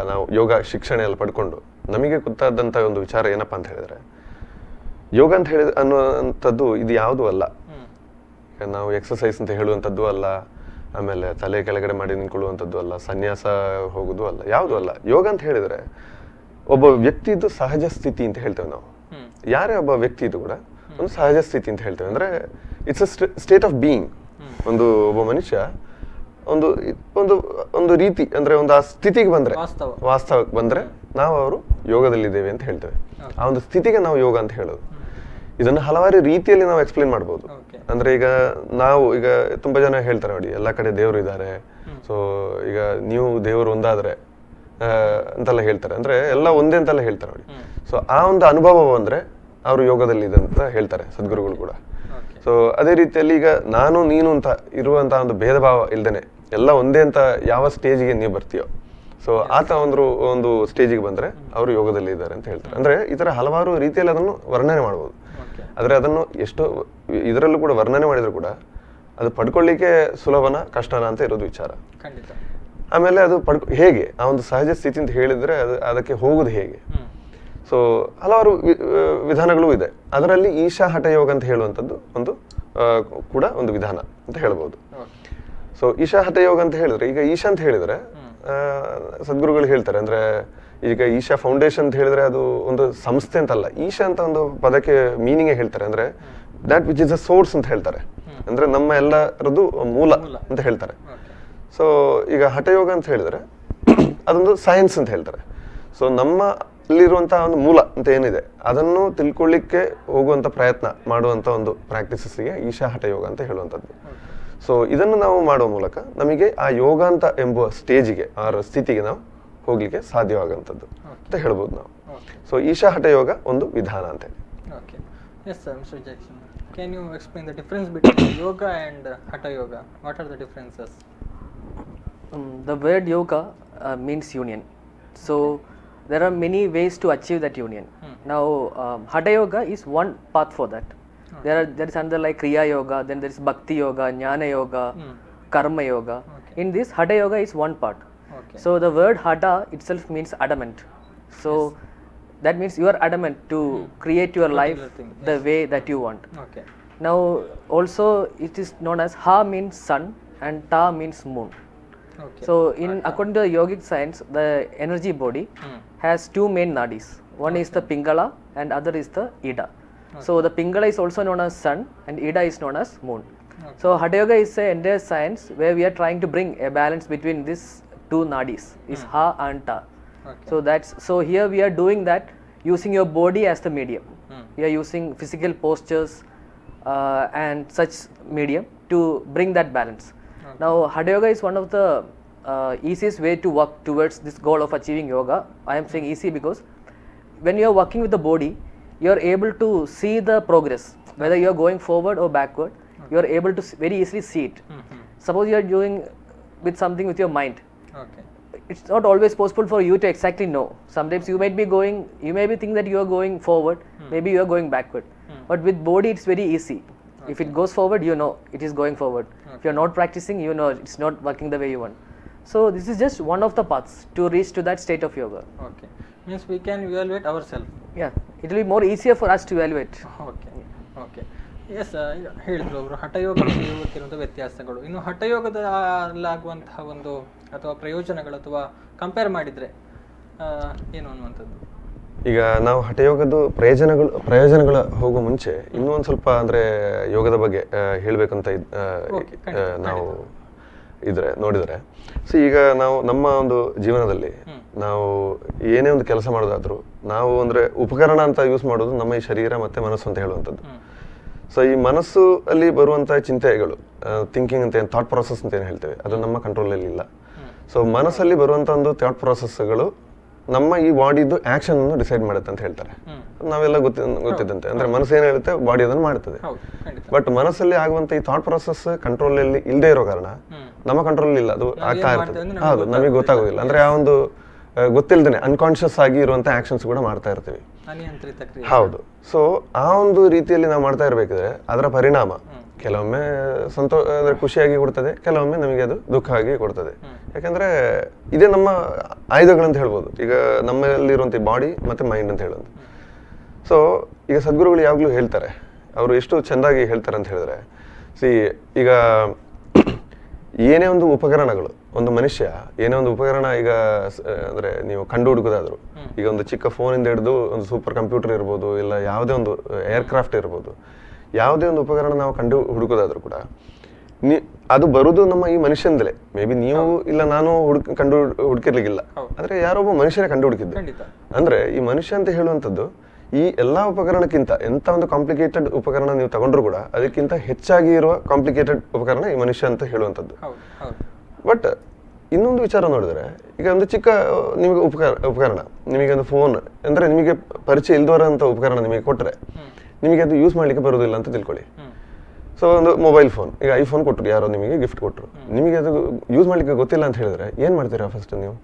ನಾವು ಯೋಗ ಶಿಕ್ಷಣ ಎಲ್ಲ ಪಡ್ಕೊಂಡು ನಮಗೆ ಗೊತ್ತಾದಂತ ಒಂದು ವಿಚಾರ ಏನಪ್ಪಾ ಅಂತ ಹೇಳಿದ್ರೆ, ಯೋಗ ಅಂತ ಹೇಳಿದ ಅನ್ನುವಂಥದ್ದು ಇದು ಯಾವುದೂ ಅಲ್ಲ. ನಾವು ಎಕ್ಸಸೈಸ್ ಅಂತ ಹೇಳುವಂಥದ್ದು ಅಲ್ಲ, ಆಮೇಲೆ ತಲೆ ಕೆಳಗಡೆ ಮಾಡಿ ನಿಂತ್ಕೊಳ್ಳುವಂಥದ್ದು ಅಲ್ಲ, ಸನ್ಯಾಸ ಹೋಗುದು ಅಲ್ಲ, ಯಾವುದೂ ಅಲ್ಲ. ಯೋಗ ಅಂತ ಹೇಳಿದ್ರೆ ಒಬ್ಬ ವ್ಯಕ್ತಿದು ಸಹಜ ಸ್ಥಿತಿ ಅಂತ ಹೇಳ್ತೇವೆ ನಾವು. ಯಾರೇ ಒಬ್ಬ ವ್ಯಕ್ತಿ ಇದು ಕೂಡ ಒಂದು ಸಹಜ ಸ್ಥಿತಿ ಅಂತ ಹೇಳ್ತೇವೆ. ಅಂದ್ರೆ it's a state of being. ಒಬ್ಬ ಮನುಷ್ಯ ಒಂದು ಒಂದು ಒಂದು ರೀತಿ ಅಂದ್ರೆ ಒಂದು ಆ ಸ್ಥಿತಿಗೆ ಬಂದ್ರೆ, ವಾಸ್ತವಕ್ಕೆ ಬಂದ್ರೆ ನಾವು ಅವರು ಯೋಗದಲ್ಲಿದ್ದೇವೆ ಅಂತ ಹೇಳ್ತೇವೆ. ಆ ಒಂದು ಸ್ಥಿತಿಗೆ ನಾವು ಯೋಗ ಅಂತ ಹೇಳೋದು. ಇದನ್ನು ಹಲವಾರು ರೀತಿಯಲ್ಲಿ ನಾವು ಎಕ್ಸ್ಪ್ಲೇನ್ ಮಾಡ್ಬೋದು. ಅಂದ್ರೆ ಈಗ ತುಂಬಾ ಜನ ಹೇಳ್ತಾರೆ ನೋಡಿ, ಎಲ್ಲಾ ಕಡೆ ದೇವರು ಇದ್ದಾರೆ, ಸೊ ಈಗ ನೀವು ದೇವರು ಒಂದಾದ್ರೆ ಅಂತೆಲ್ಲ ಹೇಳ್ತಾರೆ. ಅಂದ್ರೆ ಎಲ್ಲ ಒಂದೇ ಅಂತೆಲ್ಲ ಹೇಳ್ತಾರೆ ನೋಡಿ. ಸೊ ಆ ಒಂದು ಅನುಭವ ಅಂದ್ರೆ ಅವರು ಯೋಗದಲ್ಲಿ ಇದೆ ಅಂತ ಹೇಳ್ತಾರೆ ಸದ್ಗುರುಗಳು ಕೂಡ. ಸೊ ಅದೇ ರೀತಿಯಲ್ಲಿ ಈಗ ನಾನು ನೀನು ಅಂತ ಇರುವಂತ ಒಂದು ಭೇದ ಭಾವ ಇಲ್ದೇನೆ ಎಲ್ಲ ಒಂದೇ ಅಂತ ಯಾವ ಸ್ಟೇಜಿಗೆ ನೀವು ಬರ್ತೀಯೋ, ಸೊ ಆತ ಒಂದು ಸ್ಟೇಜಿಗೆ ಬಂದ್ರೆ ಅವರು ಯೋಗದಲ್ಲಿ ಇದ್ದಾರೆ ಅಂತ ಹೇಳ್ತಾರೆ. ಅಂದ್ರೆ ಈ ತರ ಹಲವಾರು ರೀತಿಯಲ್ಲಿ ಅದನ್ನು ವರ್ಣನೆ ಮಾಡ್ಬೋದು. ಆದ್ರೆ ಅದನ್ನು ಎಷ್ಟೋ ಇದರಲ್ಲೂ ಕೂಡ ವರ್ಣನೆ ಮಾಡಿದ್ರು ಕೂಡ ಅದು ಪಡ್ಕೊಳ್ಳಿಕ್ಕೆ ಸುಲಭನ ಕಷ್ಟನ ಅಂತ ಇರೋದು ವಿಚಾರ. ಆಮೇಲೆ ಅದು ಹೇಗೆ ಆ ಒಂದು ಸಹಜ ಸ್ಥಿತಿ ಅಂತ ಹೇಳಿದ್ರೆ ಅದಕ್ಕೆ ಹೋಗುದು ಹೇಗೆ? ಸೊ ಹಲವಾರು ವಿಧಾನಗಳು ಇದೆ. ಅದರಲ್ಲಿ ಈಶಾ ಹಠ ಯೋಗ ಅಂತ ಹೇಳುವಂಥದ್ದು ಕೂಡ ಒಂದು ವಿಧಾನ ಅಂತ ಹೇಳ್ಬೋದು. ಸೊ ಈಶಾ ಹಠ ಯೋಗ ಅಂತ ಹೇಳಿದ್ರೆ, ಈಗ ಈಶಾ ಅಂತ ಹೇಳಿದ್ರೆ ಸದ್ಗುರುಗಳು ಹೇಳ್ತಾರೆ, ಅಂದ್ರೆ ಈಗ ಈಶಾ ಫೌಂಡೇಶನ್ ಅಂತ ಹೇಳಿದ್ರೆ ಅದು ಒಂದು ಸಂಸ್ಥೆ ಅಂತಲ್ಲ. ಈಶಾ ಅಂತ ಒಂದು ಪದಕ್ಕೆ ಮೀನಿಂಗ್ ಹೇಳ್ತಾರೆ, ಅಂದ್ರೆ that which is a source ಅಂತ ಹೇಳ್ತಾರೆ. ಅಂದ್ರೆ ನಮ್ಮ ಎಲ್ಲರದ್ದು ಮೂಲ ಅಂತ ಹೇಳ್ತಾರೆ. ಸೊ ಈಗ ಹಠಯೋಗ ಅಂತ ಹೇಳಿದ್ರೆ ಅದೊಂದು ಸೈನ್ಸ್ ಅಂತ ಹೇಳ್ತಾರೆ. ಸೊ ನಮ್ಮಲ್ಲಿರುವಂತಹ ಒಂದು ಮೂಲ ಅಂತ ಏನಿದೆ ಅದನ್ನು ತಿಳ್ಕೊಳ್ಳಿಕ್ಕೆ ಹೋಗುವಂತ ಪ್ರಯತ್ನ ಮಾಡುವಂತ ಒಂದು ಪ್ರಾಕ್ಟೀಸಸ್ಗೆ ಈಶಾ ಹಠಯೋಗ ಅಂತ ಹೇಳುವಂಥದ್ದು. ಸೊ ಇದನ್ನು ನಾವು ಮಾಡುವ ಮೂಲಕ ನಮಗೆ ಆ ಯೋಗ ಅಂತ ಎಂಬುವ ಸ್ಟೇಜಿಗೆ ಆ ಸ್ಥಿತಿಗೆ ನಾವು ಹೋಗ್ಲಿಕ್ಕೆ ಸಾಧ್ಯವಾಗುವಂಥದ್ದು ಅಂತ ಹೇಳ್ಬೋದು ನಾವು. ಸೊ ಈಶಾ ಹಠ ಯೋಗ ಒಂದು ವಿಧಾನ ಅಂತ ಹೇಳಿ. Okay. Yes, sir, Mr. Jackson. Can you explain the difference between yoga and hatha yoga? What are the differences? The word yoga means union. So there are many ways to achieve that union. Now hatha yoga is one path for that. There is another like kriya yoga, then there is bhakti yoga, jnana yoga, karma yoga. In this hatha yoga is one part. So the word hatha itself means adamant. So that means you are adamant to create your life the way that you want. Now also it is known as ha means sun and ta means moon. So according to the yogic science, the energy body has two main nadis. One is the pingala and other is the ida. So the pingala is also known as sun and ida is known as moon. So hatha yoga is an entire science where we are trying to bring a balance between these two nadis, is ha and ta. So here we are doing that using your body as the medium. We are using physical postures and such medium to bring that balance. Now hatha yoga is one of the easiest way to work towards this goal of achieving yoga. I am saying easy because when you are working with the body, you are able to see the progress, whether you are going forward or backward. You are able to very easily see it. Suppose you are doing with something with your mind. it's not always possible for you to exactly know. Sometimes you might be think that you are going forward, maybe you are going backward. But with body it's very easy. If it goes forward, you know it is going forward. If you are not practicing, you know it's not working the way you want. So this is just one of the paths to reach to that state of yoga. Okay, means we can evaluate ourselves. Yeah, it will be more easier for us to evaluate. Okay okay yes, ಹೇಳಿದ್ರು ಅವರು ಹಠಯೋಗ ಮತ್ತು ಯೋಗಕ್ಕಿರುವಂಥ ವ್ಯತ್ಯಾಸಗಳು. ಇನ್ನು ಹಠಯೋಗದಲ್ಲಾಗುವಂತಹ ಒಂದು ಅಥವಾ ಪ್ರಯೋಜನಗಳು ಅಥವಾ compare ಮಾಡಿದರೆ ಏನು ಅನ್ನುವಂಥದ್ದು? ಈಗ ನಾವು ಹಠಯೋಗದ ಪ್ರಯೋಜನಗಳ ಹೋಗೋ ಮುಂಚೆ ಇನ್ನೂ ಒಂದು ಸ್ವಲ್ಪ ಅಂದರೆ ಯೋಗದ ಬಗ್ಗೆ ಹೇಳಬೇಕಂತ ನಾವು ನೋಡಿದರೆ, ಸೊ ಈಗ ನಾವು ನಮ್ಮ ಒಂದು ಜೀವನದಲ್ಲಿ ನಾವು ಏನೇ ಒಂದು ಕೆಲಸ ಮಾಡೋದಾದ್ರೂ ನಾವು ಅಂದರೆ ಉಪಕರಣ ಅಂತ ಯೂಸ್ ಮಾಡೋದು ನಮ್ಮ ಈ ಶರೀರ ಮತ್ತು ಮನಸ್ಸು ಅಂತ ಹೇಳುವಂಥದ್ದು. ಸೊ ಈ ಮನಸ್ಸು ಅಲ್ಲಿ ಬರುವಂಥ ಚಿಂತೆಗಳು, ಥಿಂಕಿಂಗ್ ಅಂತ ಏನು, ಥಾಟ್ ಪ್ರಾಸೆಸ್ ಅಂತ ಏನು ಹೇಳ್ತೇವೆ, ಅದು ನಮ್ಮ ಕಂಟ್ರೋಲಲ್ಲಿ ಇಲ್ಲ. ಸೊ ಮನಸ್ಸಲ್ಲಿ ಬರುವಂಥ ಒಂದು ಥಾಟ್ ಪ್ರಾಸೆಸ್ಗಳು ನಮ್ಮ ಈ ಬಾಡಿದು ಆಕ್ಷನ್ ಅನ್ನು ಡಿಸೈಡ್ ಮಾಡುತ್ತೆ ಅಂತ ಹೇಳ್ತಾರೆ. ನಾವೆಲ್ಲ ಗೊತ್ತಿದ್ದಂತೆ, ಅಂದ್ರೆ ಮನಸ್ಸು ಏನು ಹೇಳುತ್ತೆ ಬಾಡಿ ಅದನ್ನು ಮಾಡ್ತದೆ. ಬಟ್ ಮನಸ್ಸಲ್ಲಿ ಆಗುವಂತ ಈ ಥಾಟ್ ಪ್ರಾಸೆಸ್ ಕಂಟ್ರೋಲ್ ಅಲ್ಲಿ ಇಲ್ಲದೆ ಇರೋ ಕಾರಣ ನಮ್ಮ ಕಂಟ್ರೋಲ್ ಇಲ್ಲ, ಅದು ಆಗ್ತಾ ಇರ್ತದೆ. ಹೌದು, ನಮಗೆ ಗೊತ್ತಾಗೋದಿಲ್ಲ. ಅಂದ್ರೆ ಆ ಒಂದು ಗೊತ್ತಿಲ್ದೇನೆ ಅನ್ಕಾನ್ಶಿಯಸ್ ಆಗಿ ಇರುವಂತ ಆಕ್ಷನ್ಸ್ ಕೂಡ ಮಾಡ್ತಾ ಇರ್ತೀವಿ. ಹೌದು. ಸೊ ಆ ಒಂದು ರೀತಿಯಲ್ಲಿ ನಾವು ಮಾಡ್ತಾ ಇರ್ಬೇಕಾದ್ರೆ ಅದರ ಪರಿಣಾಮ ಕೆಲವೊಮ್ಮೆ ಅಂದ್ರೆ ಖುಷಿಯಾಗಿ ಕೊಡ್ತದೆ, ಕೆಲವೊಮ್ಮೆ ನಮಗೆ ಅದು ದುಃಖ ಆಗಿ ಕೊಡ್ತದೆ. ಯಾಕಂದ್ರೆ ಇದೇ ನಮ್ಮ ಆಯುಧಗಳಂತ ಹೇಳ್ಬೋದು. ಈಗ ನಮ್ಮಲ್ಲಿರುವಂಥ ಬಾಡಿ ಮತ್ತೆ ಮೈಂಡ್ ಅಂತ ಹೇಳೋದು. ಸೊ ಈಗ ಸದ್ಗುರುಗಳು ಯಾವಾಗಲೂ ಹೇಳ್ತಾರೆ, ಅವರು ಎಷ್ಟು ಚೆಂದಾಗಿ ಹೇಳ್ತಾರೆ ಅಂತ ಹೇಳಿದ್ರೆ, ಈಗ ಏನೇ ಒಂದು ಉಪಕರಣಗಳು, ಒಂದು ಮನುಷ್ಯ ಏನೇ ಒಂದು ಉಪಕರಣ ಈಗ ಅಂದ್ರೆ ನೀವು ಕಂಡು ಹುಡುಕೋದಾದ್ರು, ಈಗ ಒಂದು ಚಿಕ್ಕ ಫೋನಿಂದ ಹಿಡಿದು ಒಂದು ಸೂಪರ್ ಕಂಪ್ಯೂಟರ್ ಇರ್ಬೋದು, ಇಲ್ಲ ಯಾವುದೇ ಒಂದು ಏರ್ಕ್ರಾಫ್ಟ್ ಇರ್ಬೋದು, ಯಾವುದೇ ಒಂದು ಉಪಕರಣ ನಾವು ಕಂಡು ಹುಡುಕೋದಾದ್ರು ಕೂಡ ಅದು ಬರುವುದು ನಮ್ಮ ಈ ಮನುಷ್ಯಂದಲೇ. ಮೇ ಬಿ ನೀವು ಇಲ್ಲ ನಾನು ಹುಡುಕಿರ್ಲಿಕ್ಕಿಲ್ಲ, ಆದ್ರೆ ಯಾರೊಬ್ಬ ಮನುಷ್ಯನೇ ಕಂಡು ಹುಡುಕಿದ್ದು. ಅಂದ್ರೆ ಈ ಮನುಷ್ಯ ಅಂತ ಹೇಳುವಂಥದ್ದು ಈ ಎಲ್ಲಾ ಉಪಕರಣಕ್ಕಿಂತ ಎಂತ ಒಂದು ಕಾಂಪ್ಲಿಕೇಟೆಡ್ ಉಪಕರಣ ನೀವು ತಗೊಂಡ್ರು ಕೂಡ ಅದಕ್ಕಿಂತ ಹೆಚ್ಚಾಗಿ ಇರುವ ಕಾಂಪ್ಲಿಕೇಟೆಡ್ ಉಪಕರಣ ಈ ಮನುಷ್ಯ ಅಂತ ಹೇಳುವಂಥದ್ದು. ಬಟ್ ಇನ್ನೊಂದು ವಿಚಾರ ನೋಡಿದ್ರೆ, ಈಗ ಒಂದು ಚಿಕ್ಕ ನಿಮಗೆ ಉಪಕರಣ, ನಿಮಗೆ ಒಂದು ಫೋನ್ ಅಂದ್ರೆ ನಿಮಗೆ ಪರಿಚಯ ಇಲ್ದವರಂತ ಉಪಕರಣ ನಿಮಗೆ ಕೊಟ್ಟರೆ ನಿಮಗೆ ಅದು ಯೂಸ್ ಮಾಡ್ಲಿಕ್ಕೆ ಬರೋದಿಲ್ಲ ಅಂತ ತಿಳ್ಕೊಳ್ಳಿ. ಸೊ ಒಂದು ಮೊಬೈಲ್ ಫೋನ್, ಈಗ ಐಫೋನ್ ಕೊಟ್ಟರು, ಯಾರೋ ನಿಮಗೆ ಗಿಫ್ಟ್ ಕೊಟ್ಟರು, ನಿಮಗೆ ಅದು ಯೂಸ್ ಮಾಡ್ಲಿಕ್ಕೆ ಗೊತ್ತಿಲ್ಲ ಅಂತ ಹೇಳಿದ್ರೆ ಏನ್ ಮಾಡ್ತೀರಾ ಫಸ್ಟ್ ನೀವು?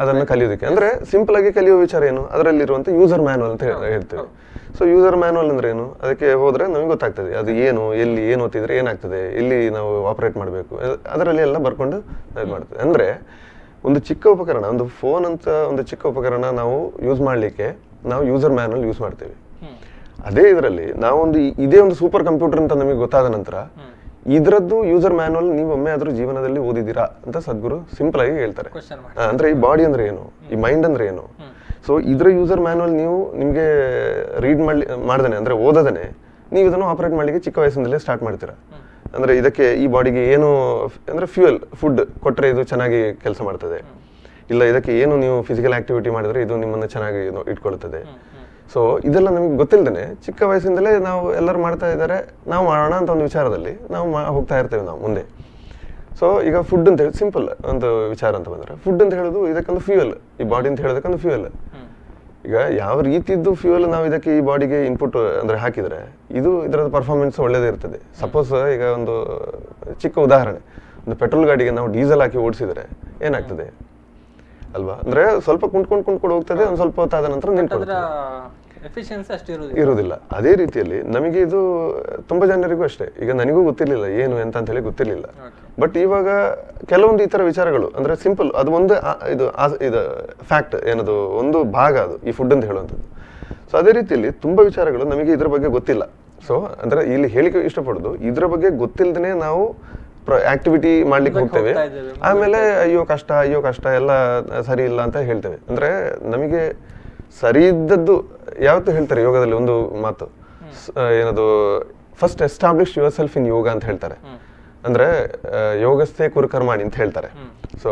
ಅದನ್ನು ಕಲಿಯೋದಕ್ಕೆ ಅಂದ್ರೆ ಸಿಂಪಲ್ ಆಗಿ ಕಲಿಯೋ ವಿಚಾರ ಏನು, ಅದರಲ್ಲಿರುವಂತ ಯೂಸರ್ ಮ್ಯಾನುವಲ್ ಅಂತ ಹೇಳ್ತೇವೆ. ಸೊ ಯೂಸರ್ ಮ್ಯಾನುವಲ್ ಅಂದ್ರೆ ಏನು, ಅದಕ್ಕೆ ಹೋದ್ರೆ ನಮಗೆ ಗೊತ್ತಾಗ್ತದೆ ಅದು ಏನು, ಎಲ್ಲಿ ಏನು ಓದ್ತಿದ್ರೆ ಏನಾಗ್ತದೆ, ಎಲ್ಲಿ ನಾವು ಆಪರೇಟ್ ಮಾಡಬೇಕು, ಅದರಲ್ಲಿ ಎಲ್ಲ ಬರ್ಕೊಂಡು ಮಾಡ್ತದೆ. ಅಂದ್ರೆ ಒಂದು ಚಿಕ್ಕ ಉಪಕರಣ, ಒಂದು ಫೋನ್ ಅಂತ ಒಂದು ಚಿಕ್ಕ ಉಪಕರಣ ನಾವು ಯೂಸ್ ಮಾಡ್ಲಿಕ್ಕೆ ನಾವು ಯೂಸರ್ ಮ್ಯಾನುವಲ್ ಯೂಸ್ ಮಾಡ್ತೇವೆ. ಅದೇ ಇದರಲ್ಲಿ ನಾವೊಂದು ಇದೇ ಒಂದು ಸೂಪರ್ ಕಂಪ್ಯೂಟರ್ ಅಂತ ನಮಗೆ ಗೊತ್ತಾದ ನಂತರ ಇದರದ್ದು ಯೂಸರ್ ಮ್ಯಾನುವಲ್ ನೀವು ಒಮ್ಮೆ ಆದ್ರೂ ಜೀವನದಲ್ಲಿ ಓದಿದ್ದೀರಾ ಅಂತ ಸದ್ಗುರು ಸಿಂಪಲ್ ಆಗಿ ಹೇಳ್ತಾರೆ. ಅಂದ್ರೆ ಈ ಬಾಡಿ ಅಂದ್ರೆ ಏನು, ಈ ಮೈಂಡ್ ಅಂದ್ರೆ ಏನು, ಸೊ ಇದ್ರ ಯೂಸರ್ ಮ್ಯಾನುವಲ್ ನೀವು ನಿಮ್ಗೆ ರೀಡ್ ಮಾಡ್ದೇನೆ ಅಂದ್ರೆ ಓದದೇನೆ ನೀವು ಇದನ್ನು ಆಪರೇಟ್ ಮಾಡ್ಲಿಕ್ಕೆ ಚಿಕ್ಕ ವಯಸ್ಸಿನಲ್ಲೇ ಸ್ಟಾರ್ಟ್ ಮಾಡ್ತೀರಾ. ಅಂದ್ರೆ ಇದಕ್ಕೆ ಈ ಬಾಡಿಗೆ ಏನು ಅಂದ್ರೆ ಫ್ಯೂಯಲ್ ಫುಡ್ ಕೊಟ್ರೆ ಇದು ಚೆನ್ನಾಗಿ ಕೆಲಸ ಮಾಡ್ತದೆ, ಇಲ್ಲ ಇದಕ್ಕೆ ಏನು ನೀವು ಫಿಸಿಕಲ್ ಆಕ್ಟಿವಿಟಿ ಮಾಡಿದ್ರೆ ಇದು ನಿಮ್ಮನ್ನ ಚೆನ್ನಾಗಿ ಇಟ್ಕೊಳ್ತದೆ. ಸೊ ಇದೆಲ್ಲ ನಮಗೆ ಗೊತ್ತಿಲ್ಲದೇನೆ ಚಿಕ್ಕ ವಯಸ್ಸಿಂದಲೇ ನಾವು ಎಲ್ಲರೂ ಮಾಡ್ತಾ ಇದ್ದಾರೆ, ನಾವು ಮಾಡೋಣ ಅಂತ ಒಂದು ವಿಚಾರದಲ್ಲಿ ನಾವು ಹೋಗ್ತಾ ಇರ್ತೇವೆ ನಾವು ಮುಂದೆ. ಸೊ ಈಗ ಫುಡ್ ಅಂತ ಹೇಳಿ ಸಿಂಪಲ್ ಒಂದು ವಿಚಾರ ಅಂತ ಬಂದ್ರೆ, ಫುಡ್ ಅಂತ ಹೇಳೋದು ಇದಕ್ಕೊಂದು ಫ್ಯೂಯಲ್, ಈ ಬಾಡಿ ಅಂತ ಹೇಳೋದಕ್ಕೊಂದು ಫ್ಯೂಯಲ್. ಈಗ ಯಾವ ರೀತಿದ್ದು ಫ್ಯೂಯಲ್ ನಾವು ಇದಕ್ಕೆ ಈ ಬಾಡಿಗೆ ಇನ್ಪುಟ್ ಅಂದ್ರೆ ಹಾಕಿದ್ರೆ ಇದು ಇದರ ಪರ್ಫಾರ್ಮೆನ್ಸ್ ಒಳ್ಳೇದೇ ಇರ್ತದೆ. ಸಪೋಸ್ ಈಗ ಒಂದು ಚಿಕ್ಕ ಉದಾಹರಣೆ, ಒಂದು ಪೆಟ್ರೋಲ್ ಗಾಡಿಗೆ ನಾವು ಡೀಸೆಲ್ ಹಾಕಿ ಓಡಿಸಿದ್ರೆ ಏನಾಗ್ತದೆ ಅಲ್ವಾ, ಅಂದ್ರೆ ಸ್ವಲ್ಪ ಕುಂಟ್ಕೊಂಡು ಹೋಗ್ತದೆ, ಒಂದು ಸ್ವಲ್ಪ ಹೊತ್ತಾದ ನಂತರ ಇರುವುದಿಲ್ಲ. ಅದೇ ರೀತಿಯಲ್ಲಿ ನಮಗೆ ಇದು ತುಂಬಾ ಜನರಿಗೂ ಅಷ್ಟೇ, ಈಗ ನನಗೂ ಗೊತ್ತಿರ್ಲಿಲ್ಲ ಏನು ಎಂತ ಅಂತ ಹೇಳಿ ಗೊತ್ತಿರ್ಲಿಲ್ಲ. ಬಟ್ ಇವಾಗ ಕೆಲವೊಂದು ಈ ತರ ವಿಚಾರಗಳು ಅಂದ್ರೆ ಸಿಂಪಲ್, ಅದು ಒಂದು ಇದು ಫ್ಯಾಕ್ಟ್ ಏನದು ಒಂದು ಭಾಗ ಅದು ಈ ಫುಡ್ ಅಂತ ಹೇಳುವಂಥದ್ದು. ಸೊ ಅದೇ ರೀತಿಯಲ್ಲಿ ತುಂಬಾ ವಿಚಾರಗಳು ನಮಗೆ ಇದ್ರ ಬಗ್ಗೆ ಗೊತ್ತಿಲ್ಲ. ಸೊ ಅಂದ್ರೆ ಇಲ್ಲಿ ಹೇಳಿಕೆ ಇಷ್ಟಪಡೋದು, ಇದ್ರ ಬಗ್ಗೆ ಗೊತ್ತಿಲ್ಲದೇ ನಾವು ಆಕ್ಟಿವಿಟಿ ಮಾಡ್ಲಿಕ್ಕೆ ಹೋಗ್ತೇವೆ, ಆಮೇಲೆ ಅಯ್ಯೋ ಕಷ್ಟ ಎಲ್ಲ ಸರಿ ಇಲ್ಲ ಅಂತ ಹೇಳ್ತೇವೆ. ಅಂದ್ರೆ ನಮಗೆ ಸರಿ ಇದ್ದದ್ದು ಯಾವತ್ತೂ ಹೇಳ್ತಾರೆ ಯೋಗದಲ್ಲಿ ಒಂದು ಮಾತು, ಏನದು first establish yourself in yoga ಅಂತ ಹೇಳ್ತಾರೆ. ಅಂದ್ರೆ ಯೋಗಸ್ಥೆ ಕುರುಕರ್ಮಾಣಿ ಅಂತ ಹೇಳ್ತಾರೆ. So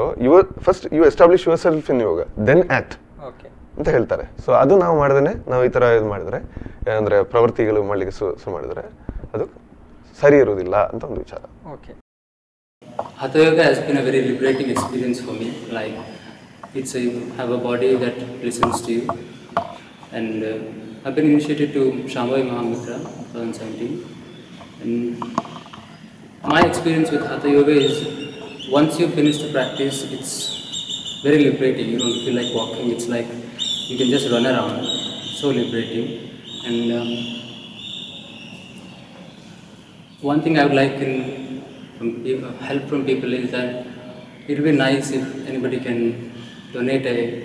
first you establish yourself in yoga then act ಅಂತ ಹೇಳ್ತಾರೆ. ಸೊ ಅದು ನಾವು ಮಾಡ್ದೇನೆ ನಾವು ಈ ತರ ಇದು ಮಾಡಿದ್ರೆ ಅಂದ್ರೆ ಪ್ರವೃತ್ತಿಗಳು ಮಾಡ್ಲಿಕ್ಕೆ ಶುರು ಮಾಡಿದ್ರೆ ಅದು ಸರಿ ಇರುವುದಿಲ್ಲ ಅಂತ ಒಂದು ವಿಚಾರ. Hatha yoga has been a very liberating experience for me. Like you have a body that listens to you, and I've been initiated to Shambhavi Mahamudra 2017. And my experience with Hatha yoga is once you finish the practice, it's very liberating. You don't feel like walking. It's like you can just run around. So liberating. And one thing I would like help from people is that it would be nice if anybody can donate a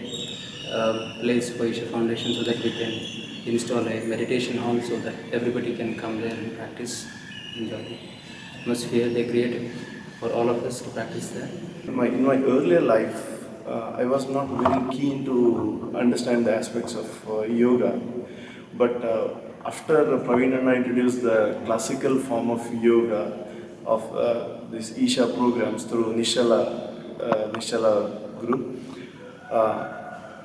place for Isha Foundation so that we can install a meditation hall so that everybody can come there and practice, enjoy the atmosphere they created for all of us to practice there. In my earlier life, I was not very keen to understand the aspects of yoga, but after Praveen and I introduced the classical form of yoga of these Isha programs through Nishala group,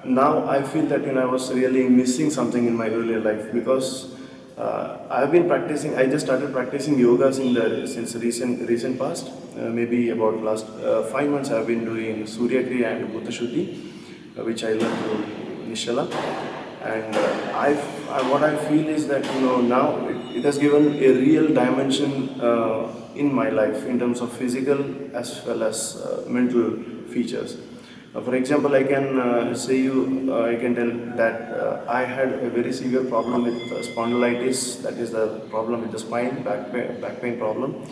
now I feel that I was really missing something in my earlier life, because I've been practicing. I just started practicing yogas since recent past. Maybe about last 5 months I've been doing Surya Kriya and Bhuta Shuddhi, which I learned through Nishala. And what I feel is that now it has given a real dimension in my life in terms of physical as well as mental features. For example, I can I can tell that I had a very severe problem with spondylitis. That is the problem with the spine, back pain problem.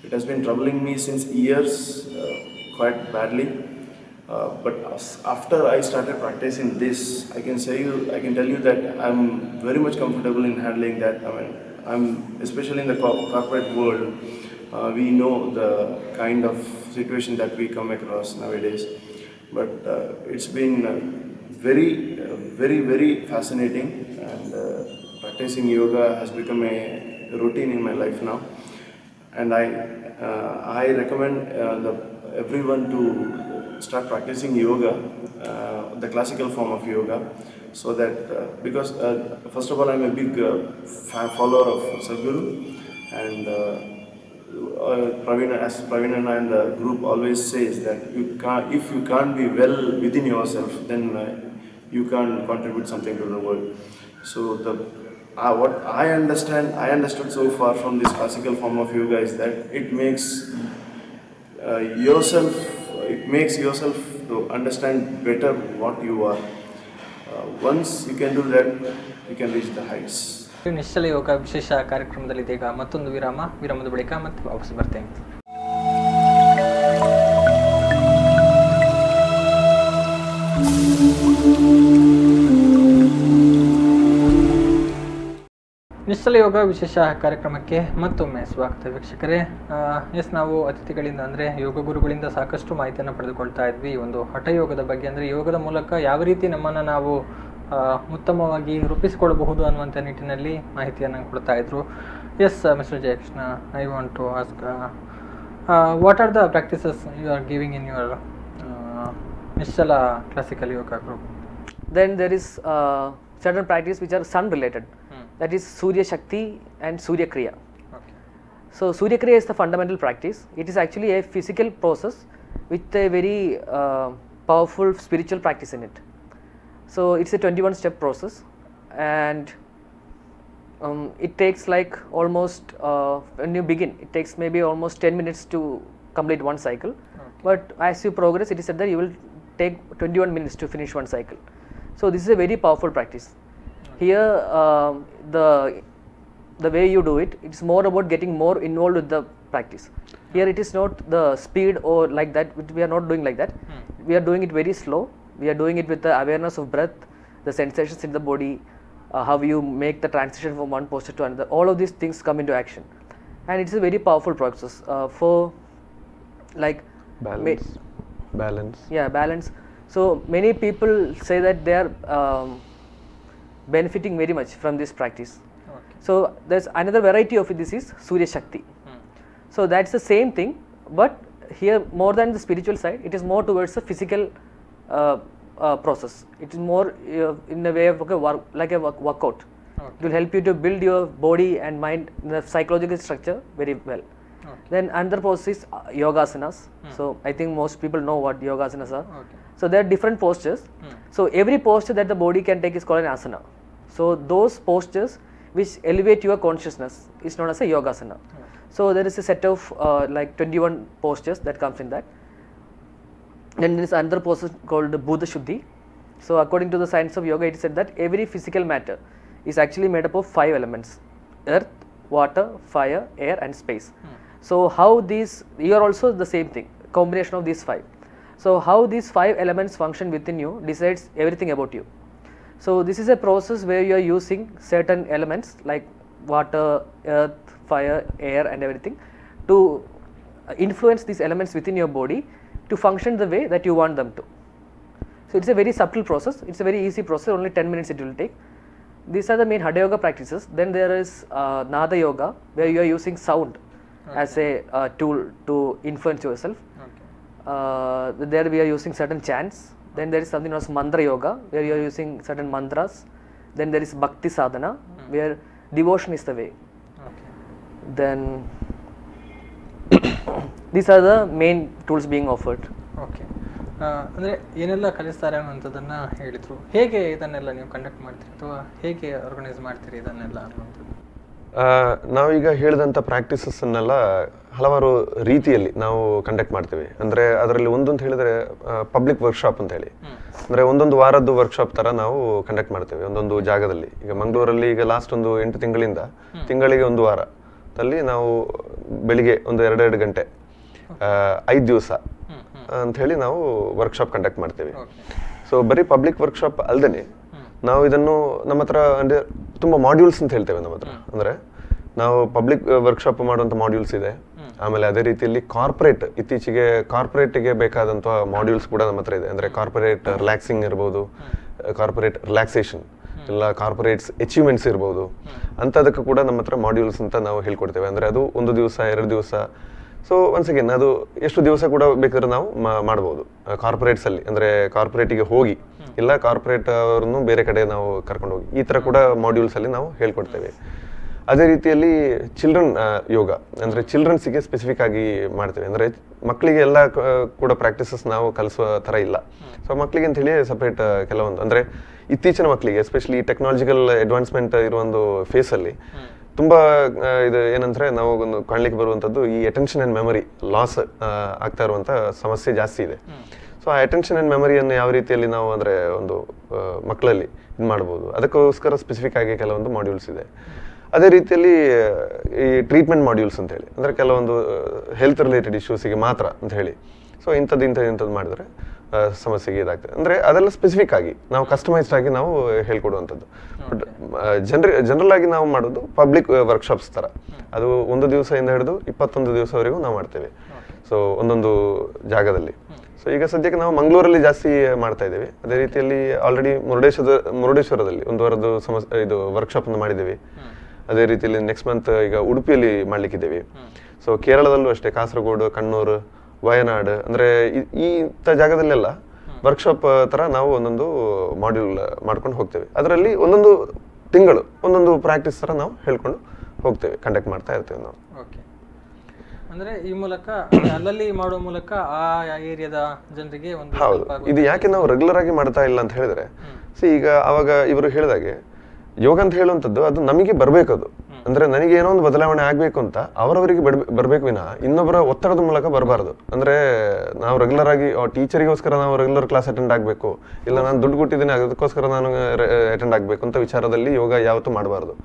It has been troubling me since years, quite badly. But after I started practicing this, I can tell you that I'm very much comfortable in handling that. I mean, I'm especially in the corporate world. We know the kind of situation that we come across nowadays. But it's been very fascinating, and practicing yoga has become a routine in my life now. And I recommend everyone to start practicing yoga, the classical form of yoga, so that because first of all, I'm a big follower of Sadhguru, and Praveen and I and the group always says that if you can't be well within yourself, then you can't contribute something to the world. So what I understood so far from this classical form of yoga is that it makes yourself to understand better what you are. Once you can do that, you can reach the heights. ನಿಶ್ಚಲ ಯೋಗ ವಿಶೇಷ ಕಾರ್ಯಕ್ರಮದಲ್ಲಿ ಇದೀಗ ಮತ್ತೊಂದು ವಿರಾಮದ ಬಳಿಕ ಮತ್ತೆ ವಾಪಸ್ ಬರ್ತೇನೆ. ನಿಶ್ಚಲ ಯೋಗ ವಿಶೇಷ ಕಾರ್ಯಕ್ರಮಕ್ಕೆ ಮತ್ತೊಮ್ಮೆ ಸ್ವಾಗತ ವೀಕ್ಷಕರೇ. ನಾವು ಅತಿಥಿಗಳಿಂದ ಅಂದರೆ ಯೋಗ ಗುರುಗಳಿಂದ ಸಾಕಷ್ಟು ಮಾಹಿತಿಯನ್ನು ಪಡೆದುಕೊಳ್ತಾ ಇದ್ವಿ ಒಂದು ಹಠಯೋಗದ ಬಗ್ಗೆ. ಅಂದರೆ ಯೋಗದ ಮೂಲಕ ಯಾವ ರೀತಿ ನಮ್ಮನ್ನು ನಾವು ಉತ್ತಮವಾಗಿ ರೂಪಿಸಿಕೊಳ್ಳಬಹುದು ಅನ್ನುವಂಥ ನಿಟ್ಟಿನಲ್ಲಿ ಮಾಹಿತಿಯನ್ನು ಕೊಡ್ತಾ ಇದ್ರು. Yes mister Jayakrishna, I want to ask what are the practices you are giving in your Nishala classical yoga group? Then there is certain practice which are sun related. That is Surya Shakti and Surya Kriya. Okay. So Surya Kriya is the fundamental practice. It is actually a physical process with a very powerful spiritual practice in it. So it's a 21-step process, and it takes like almost when you begin, it takes maybe almost 10 minutes to complete one cycle. Okay. But as you progress, it is said that you will take 21 minutes to finish one cycle. So this is a very powerful practice. Here the way you do it, it's more about getting more involved with the practice. Here it is not the speed or like that, we are not doing like that. We are doing it very slow. We are doing it with the awareness of breath, the sensations in the body, how you make the transition from one posture to another. All of these things come into action, and it's a very powerful process for like balance. Yeah, balance. So many people say that they are benefiting very much from this practice. Okay. So there's another variety of it. This is Surya Shakti. So that's the same thing, but here more than the spiritual side, it is more towards the physical process. It is more in the way of like a workout. Okay. It will help you to build your body and mind, the psychological structure very well. Okay. Then another process is yogasanas. So I think most people know what yogasanas are. Okay. So there are different postures. So every posture that the body can take is called an asana. So those postures which elevate your consciousness is known as a yogasana. So there is a set of like 21 postures that comes in that. Then there is another process called Bhuta Shuddhi. So according to the science of yoga, it is said that every physical matter is actually made up of 5 elements: earth, water, fire, air and space. So how these, you are also the same thing, combination of these 5. So how these 5 elements function within you decides everything about you. So this is a process where you are using certain elements like water, earth, fire, air and everything to influence these elements within your body to function the way that you want them to. So it's a very subtle process, it's a very easy process, only 10 minutes it will take. These are the main Hatha Yoga practices. Then there is Nada Yoga, where you are using sound as a tool to influence yourself. There we are using certain chants. Then there is something known as Mantra Yoga, where you are using certain mantras. Then there is Bhakti Sadhana, where devotion is the way. Then these are the main tools being offered. Okay, ಅಂದರೆ ಏನೆಲ್ಲ ಕಲಿಸ್ತಾರೆ ಅನ್ನುವಂಥದ್ದನ್ನು ಹೇಳಿದರು. ಹೇಗೆ ಇದನ್ನೆಲ್ಲ ನೀವು conduct ಮಾಡ್ತೀರಿ ಅಥವಾ ಹೇಗೆ ಆರ್ಗನೈಸ್ ಮಾಡ್ತೀರಿ ಇದನ್ನೆಲ್ಲ ಅನ್ನುವಂಥದ್ದು? ನಾವೀಗ ಹೇಳಿದಂಥ ಪ್ರಾಕ್ಟೀಸಸ್ಸನ್ನೆಲ್ಲ ಹಲವಾರು ರೀತಿಯಲ್ಲಿ ನಾವು ಕಂಡಕ್ಟ್ ಮಾಡ್ತೀವಿ. ಅಂದರೆ ಅದರಲ್ಲಿ ಒಂದೊಂದು ಹೇಳಿದರೆ ಪಬ್ಲಿಕ್ ವರ್ಕ್ಶಾಪ್ ಅಂತ ಹೇಳಿ, ಅಂದರೆ ಒಂದೊಂದು ವಾರದ್ದು ವರ್ಕ್ಶಾಪ್ ಥರ ನಾವು ಕಂಡಕ್ಟ್ ಮಾಡ್ತೇವೆ ಒಂದೊಂದು ಜಾಗದಲ್ಲಿ. ಈಗ ಮಂಗಳೂರಲ್ಲಿ ಈಗ ಲಾಸ್ಟ್ ಒಂದು 8 ತಿಂಗಳಿಂದ ತಿಂಗಳಿಗೆ ಒಂದು ವಾರದಲ್ಲಿ ನಾವು ಬೆಳಿಗ್ಗೆ ಒಂದು 2 ಗಂಟೆ 5 ದಿವಸ ಅಂಥೇಳಿ ನಾವು ವರ್ಕ್ಶಾಪ್ ಕಂಡಕ್ಟ್ ಮಾಡ್ತೀವಿ. ಸೊ ಬರೀ ಪಬ್ಲಿಕ್ ವರ್ಕ್ಶಾಪ್ ಅಲ್ಲದೆ ನಾವು ಇದನ್ನು ನಮ್ಮ ಹತ್ರ ಅಂದರೆ ತುಂಬ ಮಾಡ್ಯೂಲ್ಸ್ ಅಂತ ಹೇಳ್ತೇವೆ ನಮ್ಮ ಹತ್ರ. ಅಂದರೆ ನಾವು ಪಬ್ಲಿಕ್ ವರ್ಕ್ಶಾಪ್ ಮಾಡುವಂಥ ಮಾಡ್ಯೂಲ್ಸ್ ಇದೆ. ಆಮೇಲೆ ಅದೇ ರೀತಿಯಲ್ಲಿ ಕಾರ್ಪೊರೇಟ್, ಇತ್ತೀಚೆಗೆ ಕಾರ್ಪೊರೇಟಿಗೆ ಬೇಕಾದಂಥ ಮಾಡ್ಯೂಲ್ಸ್ ಕೂಡ ನಮ್ಮ ಹತ್ರ ಇದೆ. ಅಂದರೆ ಕಾರ್ಪೊರೇಟ್ ರಿಲ್ಯಾಕ್ಸಿಂಗ್ ಇರ್ಬೋದು, ಕಾರ್ಪೊರೇಟ್ ರಿಲ್ಯಾಕ್ಸೇಷನ್, ಇಲ್ಲ ಕಾರ್ಪೊರೇಟ್ಸ್ ಅಚೀವ್ಮೆಂಟ್ಸ್ ಇರ್ಬೋದು, ಅಂಥದಕ್ಕೂ ಕೂಡ ನಮ್ಮ ಹತ್ರ ಮಾಡ್ಯೂಲ್ಸ್ ಅಂತ ನಾವು ಹೇಳ್ಕೊಡ್ತೇವೆ. ಅಂದರೆ ಅದು 1 ದಿವಸ 2 ದಿವಸ. ಸೊ ಒನ್ಸ್ ಅಗೇನ್ ಅದು ಎಷ್ಟು ದಿವಸ ಕೂಡ ಬೇಕಾದ್ರೆ ನಾವು ಮಾಡ್ಬೋದು ಕಾರ್ಪೊರೇಟ್ಸಲ್ಲಿ. ಅಂದರೆ ಕಾರ್ಪೊರೇಟಿಗೆ ಹೋಗಿ, ಇಲ್ಲ ಕಾರ್ಪೊರೇಟ್ ಅವ್ರನ್ನು ಬೇರೆ ಕಡೆ ನಾವು ಕರ್ಕೊಂಡು ಹೋಗಿ, ಈ ಥರ ಕೂಡ ಮಾಡ್ಯೂಲ್ಸಲ್ಲಿ ನಾವು ಹೇಳ್ಕೊಡ್ತೇವೆ. ಅದೇ ರೀತಿಯಲ್ಲಿ ಚಿಲ್ಡ್ರನ್ ಯೋಗ, ಅಂದರೆ ಚಿಲ್ಡ್ರನ್ಸಿಗೆ ಸ್ಪೆಸಿಫಿಕ್ ಆಗಿ ಮಾಡ್ತೇವೆ. ಅಂದರೆ ಮಕ್ಕಳಿಗೆ ಎಲ್ಲ ಕೂಡ ಪ್ರಾಕ್ಟೀಸಸ್ ನಾವು ಕಲಿಸುವ ಥರ ಇಲ್ಲ. ಸೊ ಮಕ್ಕಳಿಗೆ ಅಂತ ಹೇಳಿ ಸಪ್ರೇಟ್ ಕೆಲವೊಂದು, ಅಂದರೆ ಇತ್ತೀಚಿನ ಮಕ್ಕಳಿಗೆ ಎಸ್ಪೆಷಲಿ ಟೆಕ್ನಾಲಜಿಕಲ್ ಅಡ್ವಾನ್ಸ್ಮೆಂಟ್ ಇರುವ ಒಂದು ಫೇಸಲ್ಲಿ ತುಂಬ ಇದು ಏನಂದರೆ ನಾವು ಒಂದು ಕಾಣಲಿಕ್ಕೆ ಬರುವಂಥದ್ದು ಈ ಅಟೆನ್ಷನ್ ಆ್ಯಂಡ್ ಮೆಮರಿ ಲಾಸ್ ಆಗ್ತಾ ಇರುವಂಥ ಸಮಸ್ಯೆ ಜಾಸ್ತಿ ಇದೆ. ಸೊ ಆ ಅಟೆನ್ಷನ್ ಆ್ಯಂಡ್ ಮೆಮರಿಯನ್ನು ಯಾವ ರೀತಿಯಲ್ಲಿ ನಾವು ಅಂದರೆ ಒಂದು ಮಕ್ಕಳಲ್ಲಿ ಇದು ಮಾಡ್ಬೋದು, ಅದಕ್ಕೋಸ್ಕರ ಸ್ಪೆಸಿಫಿಕ್ ಆಗಿ ಕೆಲವೊಂದು ಮಾಡ್ಯೂಲ್ಸ್ ಇದೆ. ಅದೇ ರೀತಿಯಲ್ಲಿ ಈ ಟ್ರೀಟ್ಮೆಂಟ್ ಮಾಡ್ಯೂಲ್ಸ್ ಅಂತ ಹೇಳಿ, ಅಂದರೆ ಕೆಲವೊಂದು ಹೆಲ್ತ್ ರಿಲೇಟೆಡ್ ಇಶ್ಯೂಸಿಗೆ ಮಾತ್ರ ಅಂತ ಹೇಳಿ. ಸೊ ಇಂಥದ್ದು ಮಾಡಿದ್ರೆ ಸಮಸ್ಯೆಗೆ ಇದಾಗ್ತದೆ. ಅಂದರೆ ಅದೆಲ್ಲ ಸ್ಪೆಸಿಫಿಕ್ ಆಗಿ ನಾವು ಕಸ್ಟಮೈಸ್ಡ್ ಆಗಿ ನಾವು ಹೇಳ್ಕೊಡುವಂಥದ್ದು. ಬಟ್ ಜನರಲ್ ಆಗಿ ನಾವು ಮಾಡೋದು ಪಬ್ಲಿಕ್ ವರ್ಕ್ಶಾಪ್ಸ್ ಥರ. ಅದು 1 ದಿವಸದಿಂದ ಹಿಡಿದು 21 ದಿವಸವರೆಗೂ ನಾವು ಮಾಡ್ತೇವೆ. ಸೊ ಒಂದೊಂದು ಜಾಗದಲ್ಲಿ. ಸೊ ಈಗ ಸದ್ಯಕ್ಕೆ ನಾವು ಮಂಗಳೂರಲ್ಲಿ ಜಾಸ್ತಿ ಮಾಡ್ತಾ ಇದ್ದೇವೆ. ಅದೇ ರೀತಿಯಲ್ಲಿ ಆಲ್ರೆಡಿ ಮುರುಡೇಶ್ವರದಲ್ಲಿ 1 ವಾರದ್ದು ಇದು ವರ್ಕ್ಶಾಪ್ ಅನ್ನು ಮಾಡಿದ್ದೇವೆ. ಅದೇ ರೀತಿಯಲ್ಲಿ ನೆಕ್ಸ್ಟ್ ಮಂತ್ ಈಗ ಉಡುಪಿಯಲ್ಲಿ ಮಾಡ್ಲಿಕ್ಕಿದ್ದೇವೆ. ಸೊ ಕೇರಳದಲ್ಲೂ ಅಷ್ಟೇ, ಕಾಸರಗೋಡು, ಕಣ್ಣೂರು, ವಯನಾಡು, ಅಂದರೆ ಈ ಜಾಗದಲ್ಲೆಲ್ಲ ವರ್ಕ್ಶಾಪ್ ಥರ ನಾವು ಒಂದೊಂದು ಮಾಡ್ಯೂಲ್ ಮಾಡ್ಕೊಂಡು ಹೋಗ್ತೇವೆ. ಅದರಲ್ಲಿ ಒಂದೊಂದು ತಿಂಗಳು ಒಂದೊಂದು ಪ್ರಾಕ್ಟೀಸ್ ಥರ ನಾವು ಹೇಳ್ಕೊಂಡು ಹೋಗ್ತೇವೆ, ಕಂಡಕ್ಟ್ ಮಾಡ್ತಾ ಇರ್ತೇವೆ ನಾವು. ಓಕೆ, ಅಂದರೆ ಈ ಮೂಲಕ ಅಲ್ಲಲ್ಲಿ ಮಾಡುವ ಮೂಲಕ ಆ ಏರಿಯಾದ ಜನರಿಗೆ ಒಂದು ಹೌದು. ಇದು ಯಾಕೆ ನಾವು ರೆಗ್ಯುಲರ್ ಆಗಿ ಮಾಡ್ತಾ ಇಲ್ಲ ಅಂತ ಹೇಳಿದ್ರೆ, ಈಗ ಅವಾಗ ಇವರು ಹೇಳಿದಾಗೆ ಯೋಗ ಅಂತ ಹೇಳುವಂಥದ್ದು ಅದು ನಮಗೆ ಬರಬೇಕದು. ಅಂದ್ರೆ ನನಗೆ ಏನೋ ಒಂದು ಬದಲಾವಣೆ ಆಗ್ಬೇಕು ಅಂತ ಅವರವರಿಗೆ ಬರ್ಬೇಕು ವಿನ ಇನ್ನೊಬ್ಬರ ಒತ್ತಡದ ಮೂಲಕ ಬರಬಾರ್ದು. ಅಂದ್ರೆ ನಾವು ರೆಗ್ಯುಲರ್ ಆಗಿ ಟೀಚರಿಗೋಸ್ಕರ ನಾವು ರೆಗ್ಯುಲರ್ ಕ್ಲಾಸ್ ಅಟೆಂಡ್ ಆಗಬೇಕು, ಇಲ್ಲ ನಾನು ದುಡ್ಡು ಕೊಟ್ಟಿದ್ದೀನಿ ಅದಕ್ಕೋಸ್ಕರ ನಾನು ಅಟೆಂಡ್ ಆಗಬೇಕು ಅಂತ ವಿಚಾರದಲ್ಲಿ ಯೋಗ ಯಾವತ್ತೂ ಮಾಡಬಾರ್ದು.